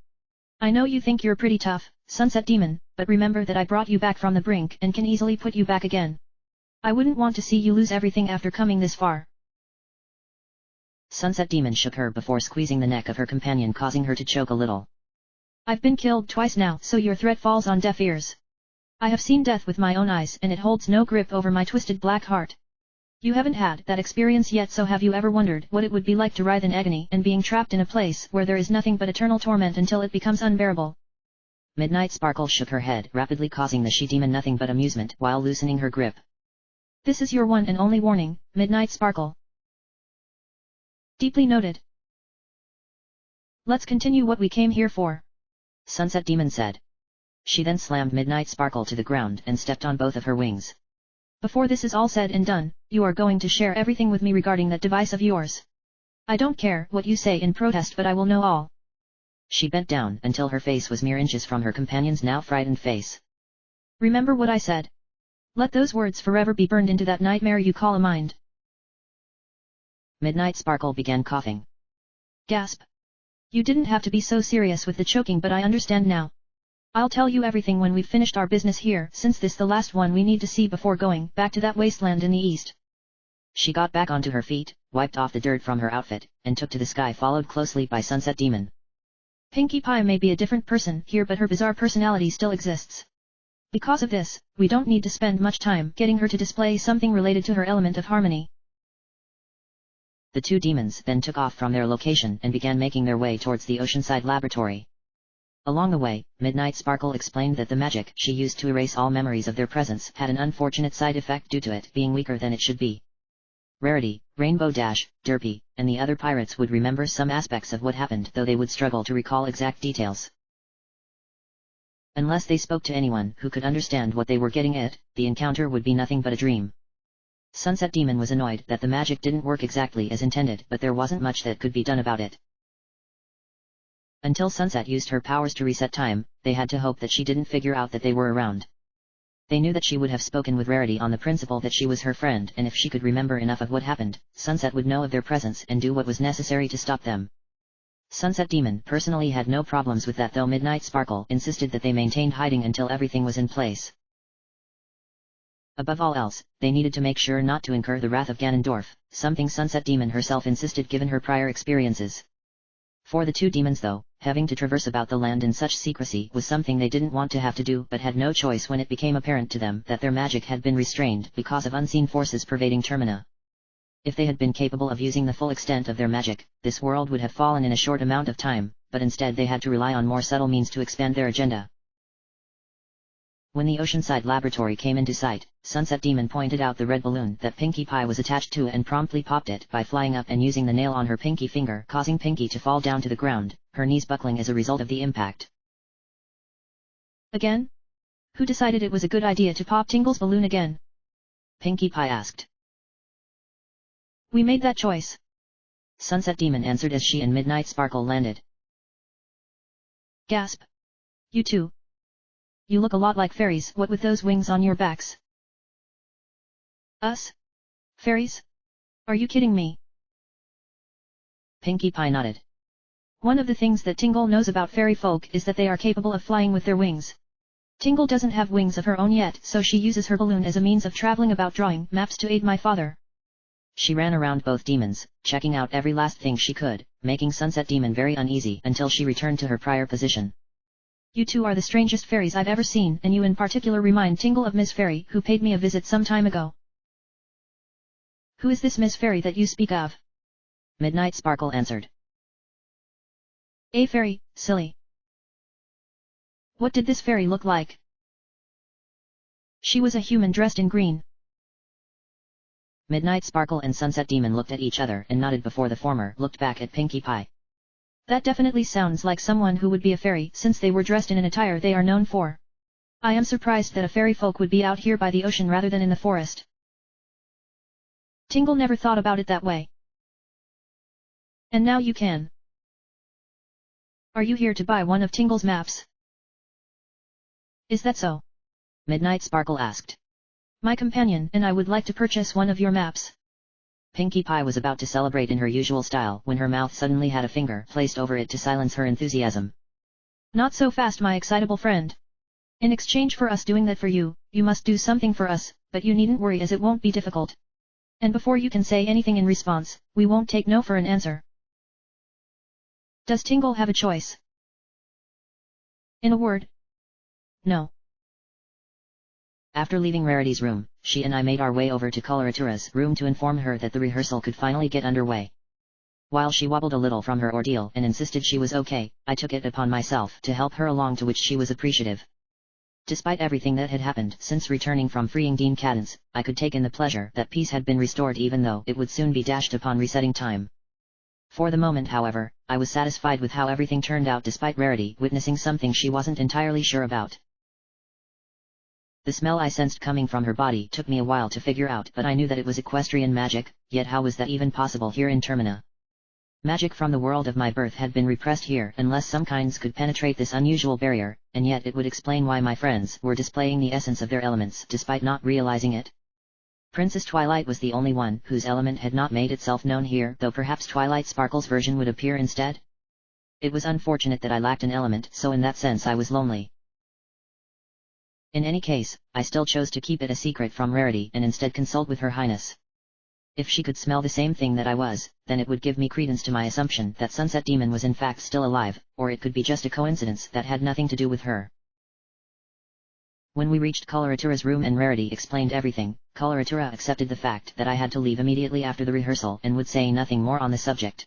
I know you think you're pretty tough, Sunset Demon, but remember that I brought you back from the brink and can easily put you back again. I wouldn't want to see you lose everything after coming this far. Sunset Demon shook her before squeezing the neck of her companion, causing her to choke a little. I've been killed twice now, so your threat falls on deaf ears. I have seen death with my own eyes and it holds no grip over my twisted black heart. You haven't had that experience yet, so have you ever wondered what it would be like to writhe in agony and being trapped in a place where there is nothing but eternal torment until it becomes unbearable? Midnight Sparkle shook her head, rapidly causing the she-demon nothing but amusement while loosening her grip. This is your one and only warning, Midnight Sparkle. Deeply noted. Let's continue what we came here for, Sunset Demon said. She then slammed Midnight Sparkle to the ground and stepped on both of her wings. Before this is all said and done, you are going to share everything with me regarding that device of yours. I don't care what you say in protest, but I will know all. She bent down until her face was mere inches from her companion's now frightened face. Remember what I said. Let those words forever be burned into that nightmare you call a mind. Midnight Sparkle began coughing. Gasp. You didn't have to be so serious with the choking, but I understand now. I'll tell you everything when we've finished our business here, since this the last one we need to see before going back to that wasteland in the east. She got back onto her feet, wiped off the dirt from her outfit, and took to the sky, followed closely by Sunset Demon. Pinkie Pie may be a different person here, but her bizarre personality still exists. Because of this, we don't need to spend much time getting her to display something related to her element of harmony. The two demons then took off from their location and began making their way towards the Oceanside laboratory. Along the way, Midnight Sparkle explained that the magic she used to erase all memories of their presence had an unfortunate side effect due to it being weaker than it should be. Rarity, Rainbow Dash, Derpy, and the other pirates would remember some aspects of what happened, though they would struggle to recall exact details. Unless they spoke to anyone who could understand what they were getting at, the encounter would be nothing but a dream. Sunset Demon was annoyed that the magic didn't work exactly as intended, but there wasn't much that could be done about it. Until Sunset used her powers to reset time, they had to hope that she didn't figure out that they were around. They knew that she would have spoken with Rarity on the principle that she was her friend, and if she could remember enough of what happened, Sunset would know of their presence and do what was necessary to stop them. Sunset Demon personally had no problems with that, though Midnight Sparkle insisted that they maintained hiding until everything was in place. Above all else, they needed to make sure not to incur the wrath of Ganondorf, something Sunset Demon herself insisted given her prior experiences. For the two demons though, having to traverse about the land in such secrecy was something they didn't want to have to do, but had no choice when it became apparent to them that their magic had been restrained because of unseen forces pervading Termina. If they had been capable of using the full extent of their magic, this world would have fallen in a short amount of time, but instead they had to rely on more subtle means to expand their agenda. When the Oceanside laboratory came into sight, Sunset Demon pointed out the red balloon that Pinkie Pie was attached to and promptly popped it by flying up and using the nail on her pinky finger, causing Pinkie to fall down to the ground, her knees buckling as a result of the impact. Again? Who decided it was a good idea to pop Tingle's balloon again? Pinkie Pie asked. We made that choice, Sunset Demon answered as she and Midnight Sparkle landed. Gasp. You two. You look a lot like fairies, what with those wings on your backs? Us? Fairies? Are you kidding me? Pinkie Pie nodded. One of the things that Tingle knows about fairy folk is that they are capable of flying with their wings. Tingle doesn't have wings of her own yet, so she uses her balloon as a means of traveling about, drawing maps to aid my father. She ran around both demons, checking out every last thing she could, making Sunset Demon very uneasy until she returned to her prior position. You two are the strangest fairies I've ever seen, and you in particular remind Tingle of Miss Fairy, who paid me a visit some time ago. Who is this Miss Fairy that you speak of? Midnight Sparkle answered. A fairy, silly. What did this fairy look like? She was a human dressed in green. Midnight Sparkle and Sunset Demon looked at each other and nodded before the former looked back at Pinkie Pie. That definitely sounds like someone who would be a fairy since they were dressed in an attire they are known for. I am surprised that a fairy folk would be out here by the ocean rather than in the forest. Tingle never thought about it that way. And now you can. Are you here to buy one of Tingle's maps? Is that so? Midnight Sparkle asked. My companion and I would like to purchase one of your maps. Pinkie Pie was about to celebrate in her usual style when her mouth suddenly had a finger placed over it to silence her enthusiasm. Not so fast, my excitable friend. In exchange for us doing that for you, you must do something for us, but you needn't worry as it won't be difficult. And before you can say anything in response, we won't take no for an answer. Does Tingle have a choice? In a word, no. After leaving Rarity's room, she and I made our way over to Coloratura's room to inform her that the rehearsal could finally get underway. While she wobbled a little from her ordeal and insisted she was okay, I took it upon myself to help her along, to which she was appreciative. Despite everything that had happened since returning from freeing Dean Cadence, I could take in the pleasure that peace had been restored, even though it would soon be dashed upon resetting time. For the moment, however, I was satisfied with how everything turned out, despite Rarity witnessing something she wasn't entirely sure about. The smell I sensed coming from her body took me a while to figure out, but I knew that it was equestrian magic, yet how was that even possible here in Termina? Magic from the world of my birth had been repressed here unless some kinds could penetrate this unusual barrier, and yet it would explain why my friends were displaying the essence of their elements despite not realizing it. Princess Twilight was the only one whose element had not made itself known here, though perhaps Twilight Sparkle's version would appear instead? It was unfortunate that I lacked an element, so in that sense I was lonely. In any case, I still chose to keep it a secret from Rarity and instead consult with Her Highness. If she could smell the same thing that I was, then it would give me credence to my assumption that Sunset Demon was in fact still alive, or it could be just a coincidence that had nothing to do with her. When we reached Coloratura's room and Rarity explained everything, Coloratura accepted the fact that I had to leave immediately after the rehearsal and would say nothing more on the subject.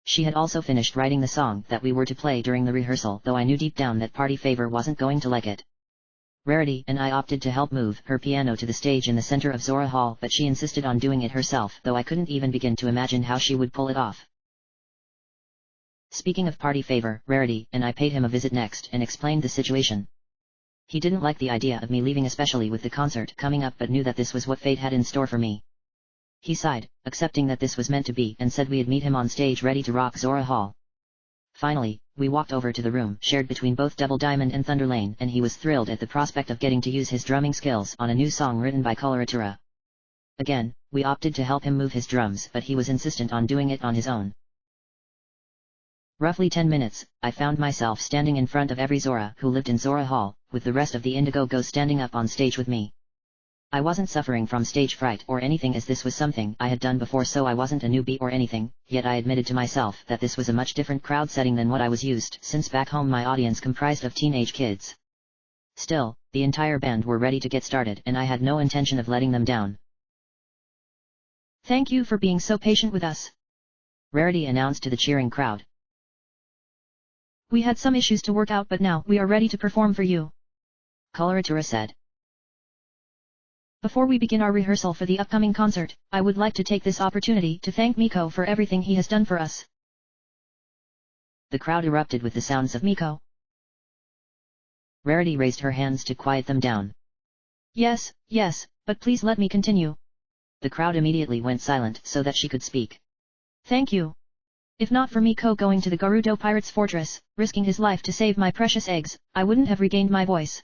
She had also finished writing the song that we were to play during the rehearsal, though I knew deep down that Party Favor wasn't going to like it. Rarity and I opted to help move her piano to the stage in the center of Zora Hall, but she insisted on doing it herself, though I couldn't even begin to imagine how she would pull it off. Speaking of Party Favor, Rarity and I paid him a visit next and explained the situation. He didn't like the idea of me leaving, especially with the concert coming up, but knew that this was what fate had in store for me. He sighed, accepting that this was meant to be, and said we'd meet him on stage ready to rock Zora Hall. Finally, we walked over to the room shared between both Double Diamond and Thunder Lane, and he was thrilled at the prospect of getting to use his drumming skills on a new song written by Coloratura. Again, we opted to help him move his drums, but he was insistent on doing it on his own. Roughly 10 minutes, I found myself standing in front of every Zora who lived in Zora Hall, with the rest of the Indiegogo standing up on stage with me. I wasn't suffering from stage fright or anything, as this was something I had done before, so I wasn't a newbie or anything, yet I admitted to myself that this was a much different crowd setting than what I was used, since back home my audience comprised of teenage kids. Still, the entire band were ready to get started and I had no intention of letting them down. Thank you for being so patient with us, Rarity announced to the cheering crowd. We had some issues to work out, but now we are ready to perform for you, Coloratura said. Before we begin our rehearsal for the upcoming concert, I would like to take this opportunity to thank Miko for everything he has done for us. The crowd erupted with the sounds of Miko. Rarity raised her hands to quiet them down. Yes, but please let me continue. The crowd immediately went silent so that she could speak. Thank you. If not for Miko going to the Gerudo Pirate's fortress, risking his life to save my precious eggs, I wouldn't have regained my voice.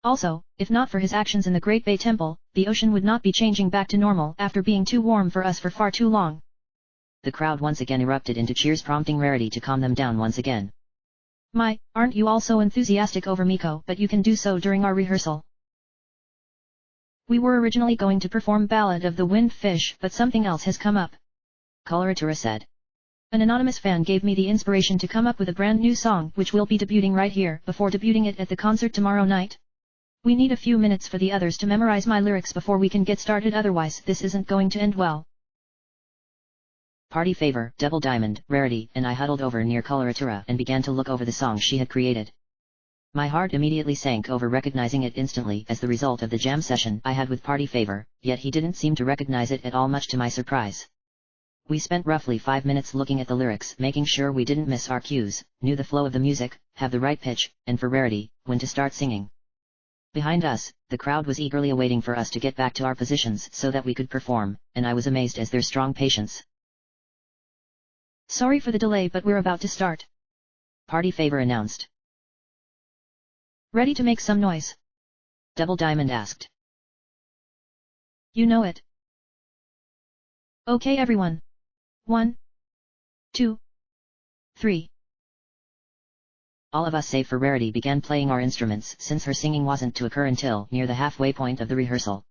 Also, if not for his actions in the Great Bay Temple, the ocean would not be changing back to normal after being too warm for us for far too long. The crowd once again erupted into cheers, prompting Rarity to calm them down once again. Aren't you all so enthusiastic over Miko? But you can do so during our rehearsal. We were originally going to perform Ballad of the Wind Fish, but something else has come up, Coloratura said. An anonymous fan gave me the inspiration to come up with a brand new song which will be debuting right here before debuting it at the concert tomorrow night. We need a few minutes for the others to memorize my lyrics before we can get started, otherwise this isn't going to end well. Party Favor, Double Diamond, Rarity, and I huddled over near Coloratura and began to look over the song she had created. My heart immediately sank over recognizing it instantly as the result of the jam session I had with Party Favor, yet he didn't seem to recognize it at all, much to my surprise. We spent roughly 5 minutes looking at the lyrics, making sure we didn't miss our cues, knew the flow of the music, have the right pitch, and for Rarity, when to start singing. Behind us, the crowd was eagerly awaiting for us to get back to our positions so that we could perform, and I was amazed at their strong patience. Sorry for the delay, but we're about to start. Party Favor announced. Ready to make some noise? Double Diamond asked. You know it. Okay everyone. 1, 2, 3. All of us save for Rarity began playing our instruments since her singing wasn't to occur until near the halfway point of the rehearsal.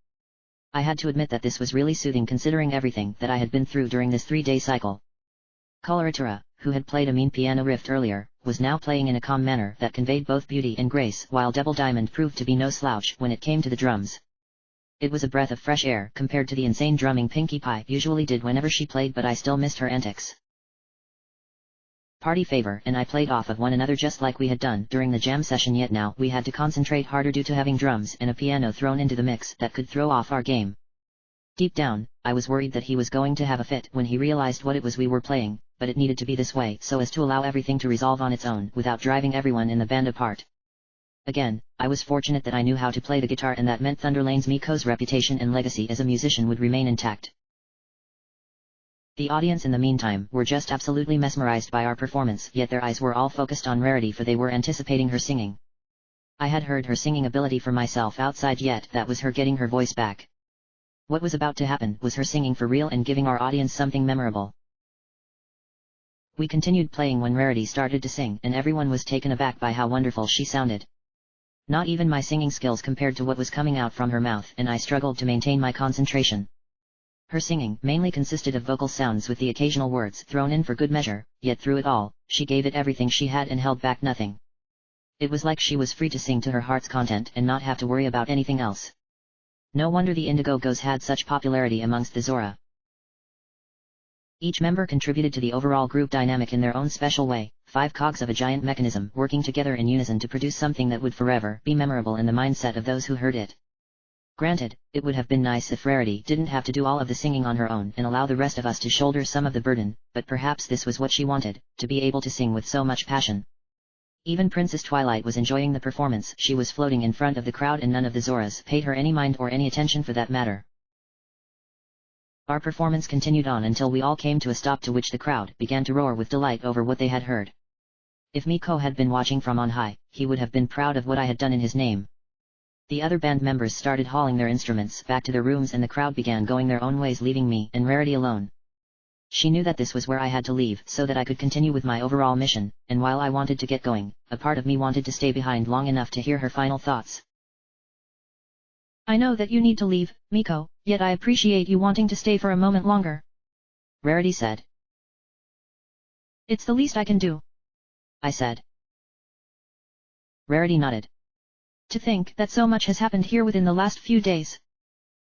I had to admit that this was really soothing considering everything that I had been through during this 3-day cycle. Coloratura, who had played a mean piano riff earlier, was now playing in a calm manner that conveyed both beauty and grace, while Double Diamond proved to be no slouch when it came to the drums. It was a breath of fresh air compared to the insane drumming Pinkie Pie usually did whenever she played, but I still missed her antics. Party Favor and I played off of one another just like we had done during the jam session, yet now we had to concentrate harder due to having drums and a piano thrown into the mix that could throw off our game. Deep down, I was worried that he was going to have a fit when he realized what it was we were playing, but it needed to be this way so as to allow everything to resolve on its own without driving everyone in the band apart. Again, I was fortunate that I knew how to play the guitar, and that meant Thunderlane's Miko's reputation and legacy as a musician would remain intact. The audience in the meantime were just absolutely mesmerized by our performance, yet their eyes were all focused on Rarity, for they were anticipating her singing. I had heard her singing ability for myself outside, yet that was her getting her voice back. What was about to happen was her singing for real and giving our audience something memorable. We continued playing when Rarity started to sing, and everyone was taken aback by how wonderful she sounded. Not even my singing skills compared to what was coming out from her mouth, and I struggled to maintain my concentration. Her singing mainly consisted of vocal sounds with the occasional words thrown in for good measure, yet through it all, she gave it everything she had and held back nothing. It was like she was free to sing to her heart's content and not have to worry about anything else. No wonder the Indiegogo's had such popularity amongst the Zora. Each member contributed to the overall group dynamic in their own special way, 5 cogs of a giant mechanism working together in unison to produce something that would forever be memorable in the mindset of those who heard it. Granted, it would have been nice if Rarity didn't have to do all of the singing on her own and allow the rest of us to shoulder some of the burden, but perhaps this was what she wanted, to be able to sing with so much passion. Even Princess Twilight was enjoying the performance. She was floating in front of the crowd and none of the Zoras paid her any mind or any attention for that matter. Our performance continued on until we all came to a stop, to which the crowd began to roar with delight over what they had heard. If Miko had been watching from on high, he would have been proud of what I had done in his name. The other band members started hauling their instruments back to their rooms and the crowd began going their own ways, leaving me and Rarity alone. She knew that this was where I had to leave so that I could continue with my overall mission, and while I wanted to get going, a part of me wanted to stay behind long enough to hear her final thoughts. I know that you need to leave, Miko, yet I appreciate you wanting to stay for a moment longer. Rarity said. It's the least I can do, I said. Rarity nodded. To think that so much has happened here within the last few days.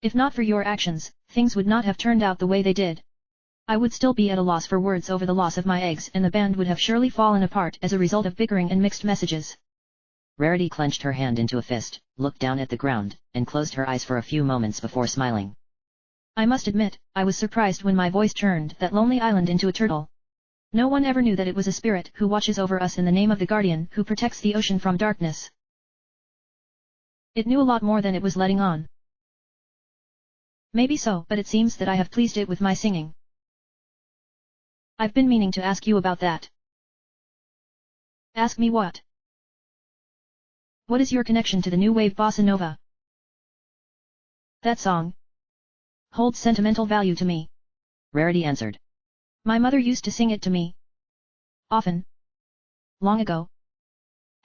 If not for your actions, things would not have turned out the way they did. I would still be at a loss for words over the loss of my eggs, and the band would have surely fallen apart as a result of bickering and mixed messages. Rarity clenched her hand into a fist, looked down at the ground, and closed her eyes for a few moments before smiling. I must admit, I was surprised when my voice turned that lonely island into a turtle. No one ever knew that it was a spirit who watches over us in the name of the Guardian who protects the ocean from darkness. It knew a lot more than it was letting on. Maybe so, but it seems that I have pleased it with my singing. I've been meaning to ask you about that. Ask me what? What is your connection to the new wave bossa nova? That song holds sentimental value to me, Rarity answered. My mother used to sing it to me. Often. Long ago.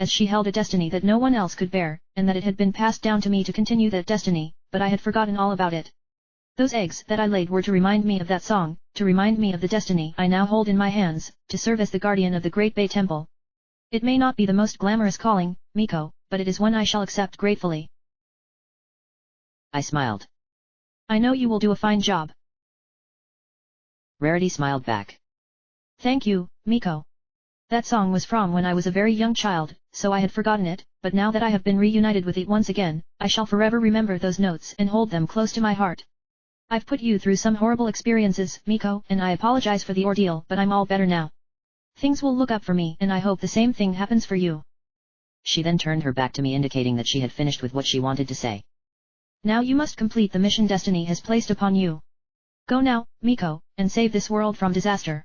As she held a destiny that no one else could bear, and that it had been passed down to me to continue that destiny, but I had forgotten all about it. Those eggs that I laid were to remind me of that song, to remind me of the destiny I now hold in my hands, to serve as the guardian of the Great Bay Temple. It may not be the most glamorous calling, Miko, but it is one I shall accept gratefully. I smiled. I know you will do a fine job. Rarity smiled back. Thank you, Miko. That song was from when I was a very young child, so I had forgotten it, but now that I have been reunited with it once again, I shall forever remember those notes and hold them close to my heart. I've put you through some horrible experiences, Miko, and I apologize for the ordeal, but I'm all better now. Things will look up for me and I hope the same thing happens for you. She then turned her back to me, indicating that she had finished with what she wanted to say. Now you must complete the mission destiny has placed upon you. Go now, Miko, and save this world from disaster.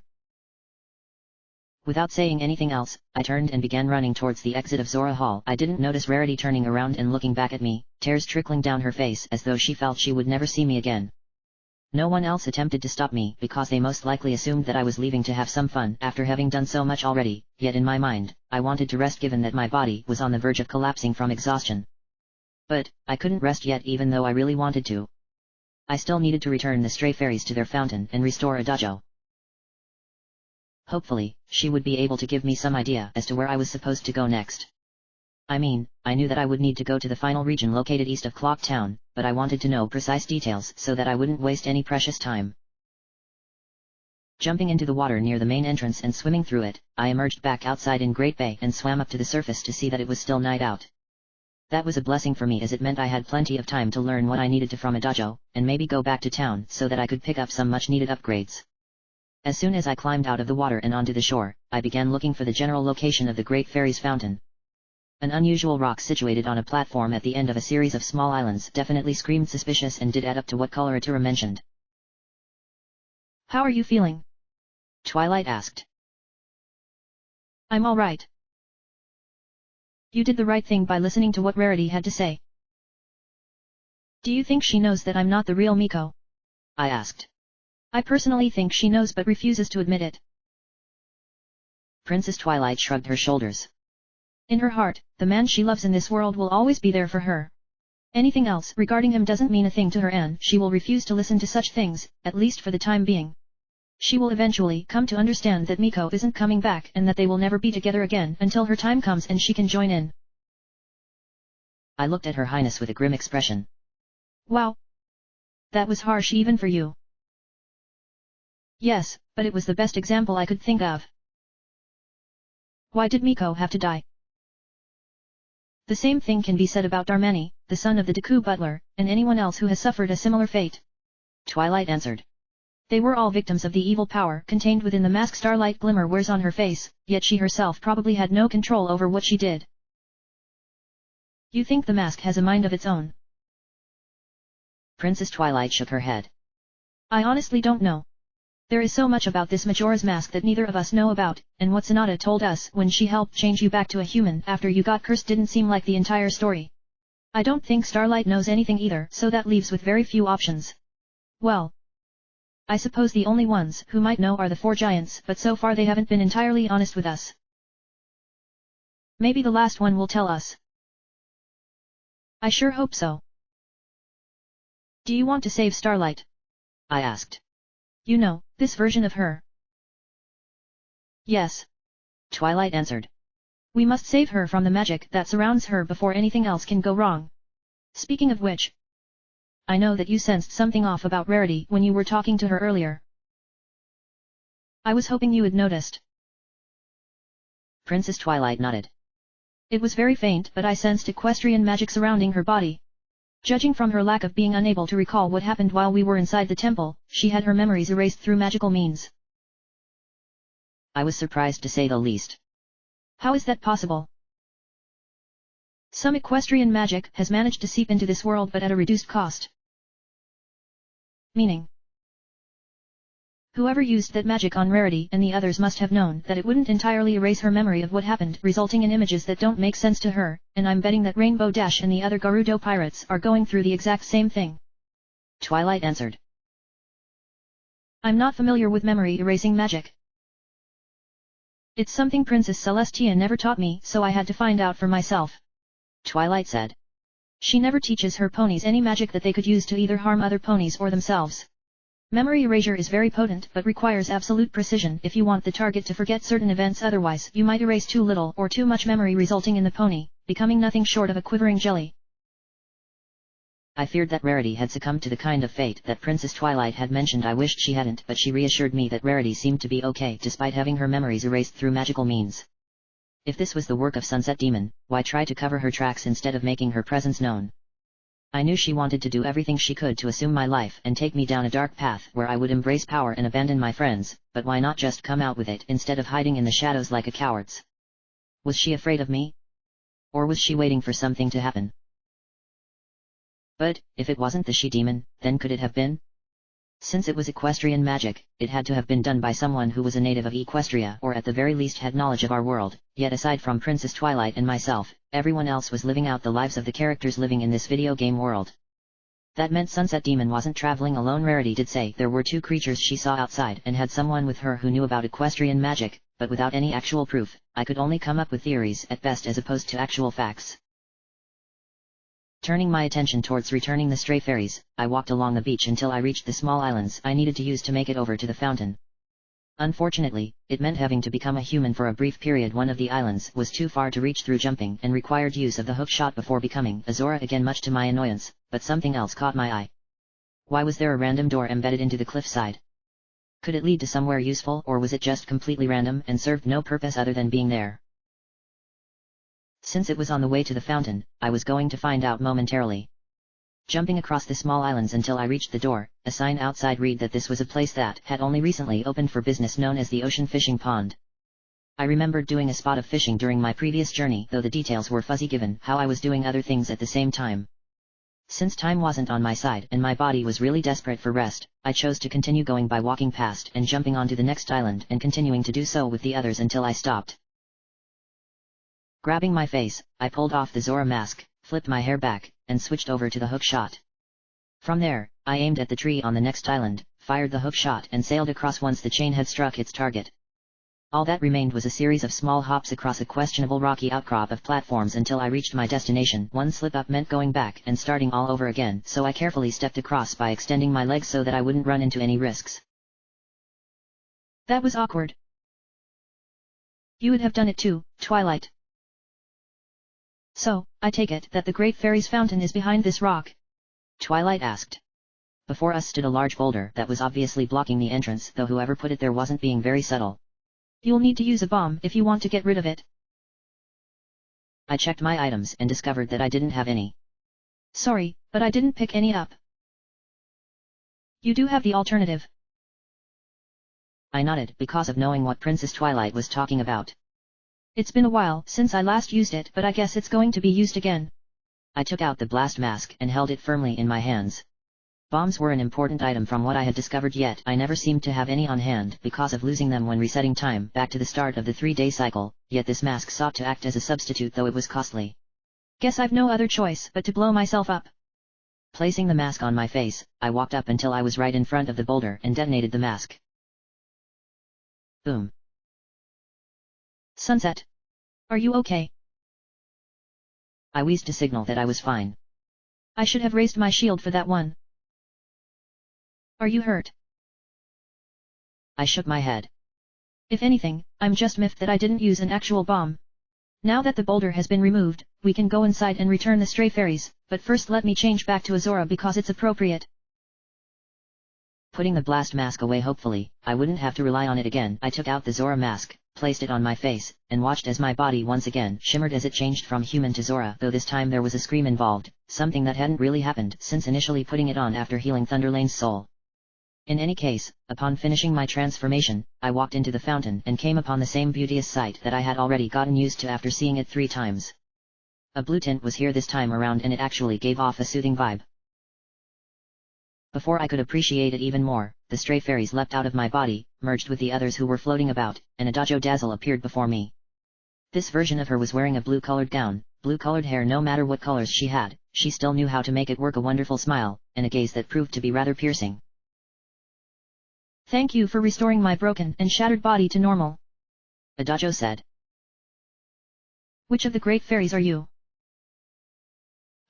Without saying anything else, I turned and began running towards the exit of Zora Hall. I didn't notice Rarity turning around and looking back at me, tears trickling down her face as though she felt she would never see me again. No one else attempted to stop me because they most likely assumed that I was leaving to have some fun after having done so much already, yet in my mind, I wanted to rest given that my body was on the verge of collapsing from exhaustion. But, I couldn't rest yet even though I really wanted to. I still needed to return the stray fairies to their fountain and restore a dojo. Hopefully, she would be able to give me some idea as to where I was supposed to go next. I mean, I knew that I would need to go to the final region located east of Clock Town, but I wanted to know precise details so that I wouldn't waste any precious time. Jumping into the water near the main entrance and swimming through it, I emerged back outside in Great Bay and swam up to the surface to see that it was still night out. That was a blessing for me as it meant I had plenty of time to learn what I needed to from a dojo, and maybe go back to town so that I could pick up some much-needed upgrades. As soon as I climbed out of the water and onto the shore, I began looking for the general location of the Great Fairy's Fountain. An unusual rock situated on a platform at the end of a series of small islands definitely screamed suspicious and did add up to what Color Atura mentioned. How are you feeling? Twilight asked. I'm all right. You did the right thing by listening to what Rarity had to say. Do you think she knows that I'm not the real Miko? I asked. I personally think she knows but refuses to admit it. Princess Twilight shrugged her shoulders. In her heart, the man she loves in this world will always be there for her. Anything else regarding him doesn't mean a thing to her and she will refuse to listen to such things, at least for the time being. She will eventually come to understand that Miko isn't coming back and that they will never be together again until her time comes and she can join in. I looked at Her Highness with a grim expression. Wow. That was harsh even for you. Yes, but it was the best example I could think of. Why did Miko have to die? The same thing can be said about Darmani, the son of the Deku butler, and anyone else who has suffered a similar fate. Twilight answered. They were all victims of the evil power contained within the mask Starlight Glimmer wears on her face, yet she herself probably had no control over what she did. You think the mask has a mind of its own? Princess Twilight shook her head. I honestly don't know. There is so much about this Majora's Mask that neither of us know about, and what Sonata told us when she helped change you back to a human after you got cursed didn't seem like the entire story. I don't think Starlight knows anything either, so that leaves with very few options. Well, I suppose the only ones who might know are the 4 giants, but so far they haven't been entirely honest with us. Maybe the last one will tell us. I sure hope so. Do you want to save Starlight? I asked. You know, this version of her. Yes. Twilight answered. We must save her from the magic that surrounds her before anything else can go wrong. Speaking of which, I know that you sensed something off about Rarity when you were talking to her earlier. I was hoping you had noticed. Princess Twilight nodded. It was very faint, but I sensed equestrian magic surrounding her body. Judging from her lack of being unable to recall what happened while we were inside the temple, she had her memories erased through magical means. I was surprised to say the least. How is that possible? Some equestrian magic has managed to seep into this world but at a reduced cost. Meaning? Whoever used that magic on Rarity and the others must have known that it wouldn't entirely erase her memory of what happened, resulting in images that don't make sense to her, and I'm betting that Rainbow Dash and the other Gerudo pirates are going through the exact same thing. Twilight answered. I'm not familiar with memory erasing magic. It's something Princess Celestia never taught me, so I had to find out for myself. Twilight said. She never teaches her ponies any magic that they could use to either harm other ponies or themselves. Memory erasure is very potent but requires absolute precision if you want the target to forget certain events, otherwise you might erase too little or too much memory resulting in the pony becoming nothing short of a quivering jelly. I feared that Rarity had succumbed to the kind of fate that Princess Twilight had mentioned. I wished she hadn't, but she reassured me that Rarity seemed to be okay despite having her memories erased through magical means. If this was the work of Sunset Demon, why try to cover her tracks instead of making her presence known? I knew she wanted to do everything she could to assume my life and take me down a dark path where I would embrace power and abandon my friends, but why not just come out with it instead of hiding in the shadows like a coward? Was she afraid of me? Or was she waiting for something to happen? But, if it wasn't the she-demon, then could it have been? Since it was equestrian magic, it had to have been done by someone who was a native of Equestria or at the very least had knowledge of our world, yet aside from Princess Twilight and myself, everyone else was living out the lives of the characters living in this video game world. That meant Sunset Demon wasn't traveling alone. Rarity did say there were 2 creatures she saw outside and had someone with her who knew about equestrian magic, but without any actual proof, I could only come up with theories at best as opposed to actual facts. Turning my attention towards returning the stray fairies, I walked along the beach until I reached the small islands I needed to use to make it over to the fountain. Unfortunately, it meant having to become a human for a brief period. One of the islands was too far to reach through jumping and required use of the hook shot before becoming Azora again, much to my annoyance, but something else caught my eye. Why was there a random door embedded into the cliffside? Could it lead to somewhere useful, or was it just completely random and served no purpose other than being there? Since it was on the way to the fountain, I was going to find out momentarily. Jumping across the small islands until I reached the door, a sign outside read that this was a place that had only recently opened for business known as the Ocean Fishing Pond. I remembered doing a spot of fishing during my previous journey, though the details were fuzzy given how I was doing other things at the same time. Since time wasn't on my side and my body was really desperate for rest, I chose to continue going by walking past and jumping onto the next island and continuing to do so with the others until I stopped. Grabbing my face, I pulled off the Zora mask, flipped my hair back, and switched over to the hook shot. From there, I aimed at the tree on the next island, fired the hook shot and sailed across once the chain had struck its target. All that remained was a series of small hops across a questionable rocky outcrop of platforms until I reached my destination. One slip-up meant going back and starting all over again, so I carefully stepped across by extending my legs so that I wouldn't run into any risks. That was awkward. You would have done it too, Twilight. So, I take it that the Great Fairy's fountain is behind this rock? Twilight asked. Before us stood a large boulder that was obviously blocking the entrance, though whoever put it there wasn't being very subtle. You'll need to use a bomb if you want to get rid of it. I checked my items and discovered that I didn't have any. Sorry, but I didn't pick any up. You do have the alternative. I nodded because of knowing what Princess Twilight was talking about. It's been a while since I last used it, but I guess it's going to be used again. I took out the blast mask and held it firmly in my hands. Bombs were an important item from what I had discovered, yet I never seemed to have any on hand because of losing them when resetting time back to the start of the 3-day cycle, yet this mask sought to act as a substitute, though it was costly. Guess I've no other choice but to blow myself up. Placing the mask on my face, I walked up until I was right in front of the boulder and detonated the mask. Boom. Sunset. Are you okay? I wheezed to signal that I was fine. I should have raised my shield for that one. Are you hurt? I shook my head. If anything, I'm just miffed that I didn't use an actual bomb. Now that the boulder has been removed, we can go inside and return the stray fairies, but first let me change back to Azora because it's appropriate. Putting the blast mask away, hopefully, I wouldn't have to rely on it again. I took out the Zora mask, placed it on my face, and watched as my body once again shimmered as it changed from human to Zora, though this time there was a scream involved, something that hadn't really happened since initially putting it on after healing Thunderlane's soul. In any case, upon finishing my transformation, I walked into the fountain and came upon the same beauteous sight that I had already gotten used to after seeing it 3 times. A blue tint was here this time around, and it actually gave off a soothing vibe. Before I could appreciate it even more, the stray fairies leapt out of my body, merged with the others who were floating about, and a Dojo Dazzle appeared before me. This version of her was wearing a blue-colored gown, blue-colored hair. No matter what colors she had, she still knew how to make it work. A wonderful smile, and a gaze that proved to be rather piercing. Thank you for restoring my broken and shattered body to normal. Dojo said. Which of the great fairies are you?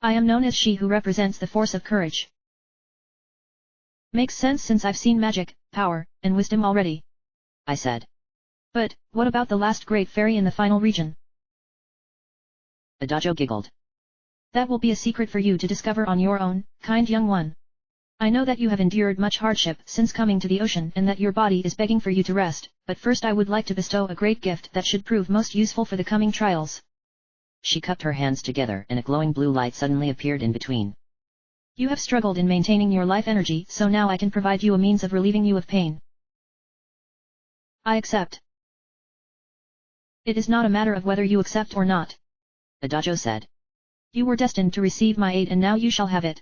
I am known as she who represents the force of courage. Makes sense since I've seen magic, power, and wisdom already, I said. But, what about the last great fairy in the final region? Dojo giggled. That will be a secret for you to discover on your own, kind young one. I know that you have endured much hardship since coming to the ocean and that your body is begging for you to rest, but first I would like to bestow a great gift that should prove most useful for the coming trials. She cupped her hands together and a glowing blue light suddenly appeared in between. You have struggled in maintaining your life energy, so now I can provide you a means of relieving you of pain. I accept. It is not a matter of whether you accept or not. Adagio said. You were destined to receive my aid and now you shall have it.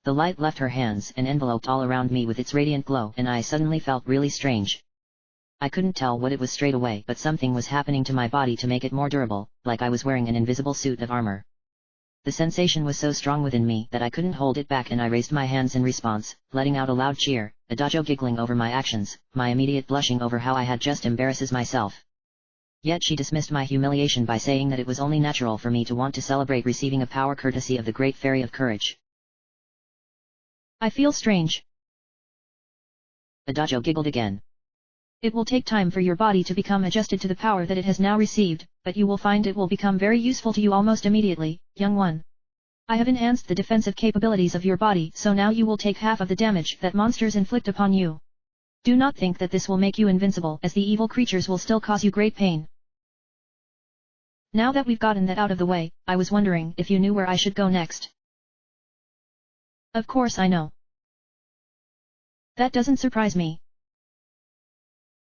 The light left her hands and enveloped all around me with its radiant glow, and I suddenly felt really strange. I couldn't tell what it was straight away, but something was happening to my body to make it more durable, like I was wearing an invisible suit of armor. The sensation was so strong within me that I couldn't hold it back, and I raised my hands in response, letting out a loud cheer, Adagio giggling over my actions, my immediate blushing over how I had just embarrassed myself. Yet she dismissed my humiliation by saying that it was only natural for me to want to celebrate receiving a power courtesy of the Great Fairy of Courage. I feel strange. Adagio giggled again. It will take time for your body to become adjusted to the power that it has now received, but you will find it will become very useful to you almost immediately, young one. I have enhanced the defensive capabilities of your body, so now you will take half of the damage that monsters inflict upon you. Do not think that this will make you invincible, as the evil creatures will still cause you great pain. Now that we've gotten that out of the way, I was wondering if you knew where I should go next. Of course I know. That doesn't surprise me.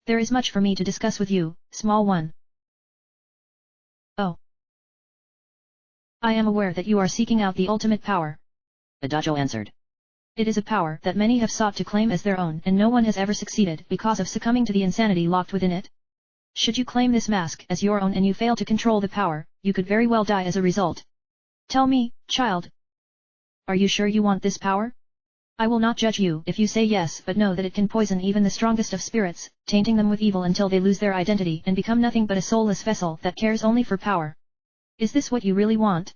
There is much for me to discuss with you, small one. Oh. I am aware that you are seeking out the ultimate power. Adagio answered. It is a power that many have sought to claim as their own, and no one has ever succeeded because of succumbing to the insanity locked within it. Should you claim this mask as your own and you fail to control the power, you could very well die as a result. Tell me, child. Are you sure you want this power? I will not judge you if you say yes, but know that it can poison even the strongest of spirits, tainting them with evil until they lose their identity and become nothing but a soulless vessel that cares only for power. Is this what you really want?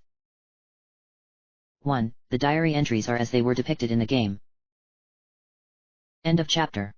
1. The diary entries are as they were depicted in the game. End of chapter.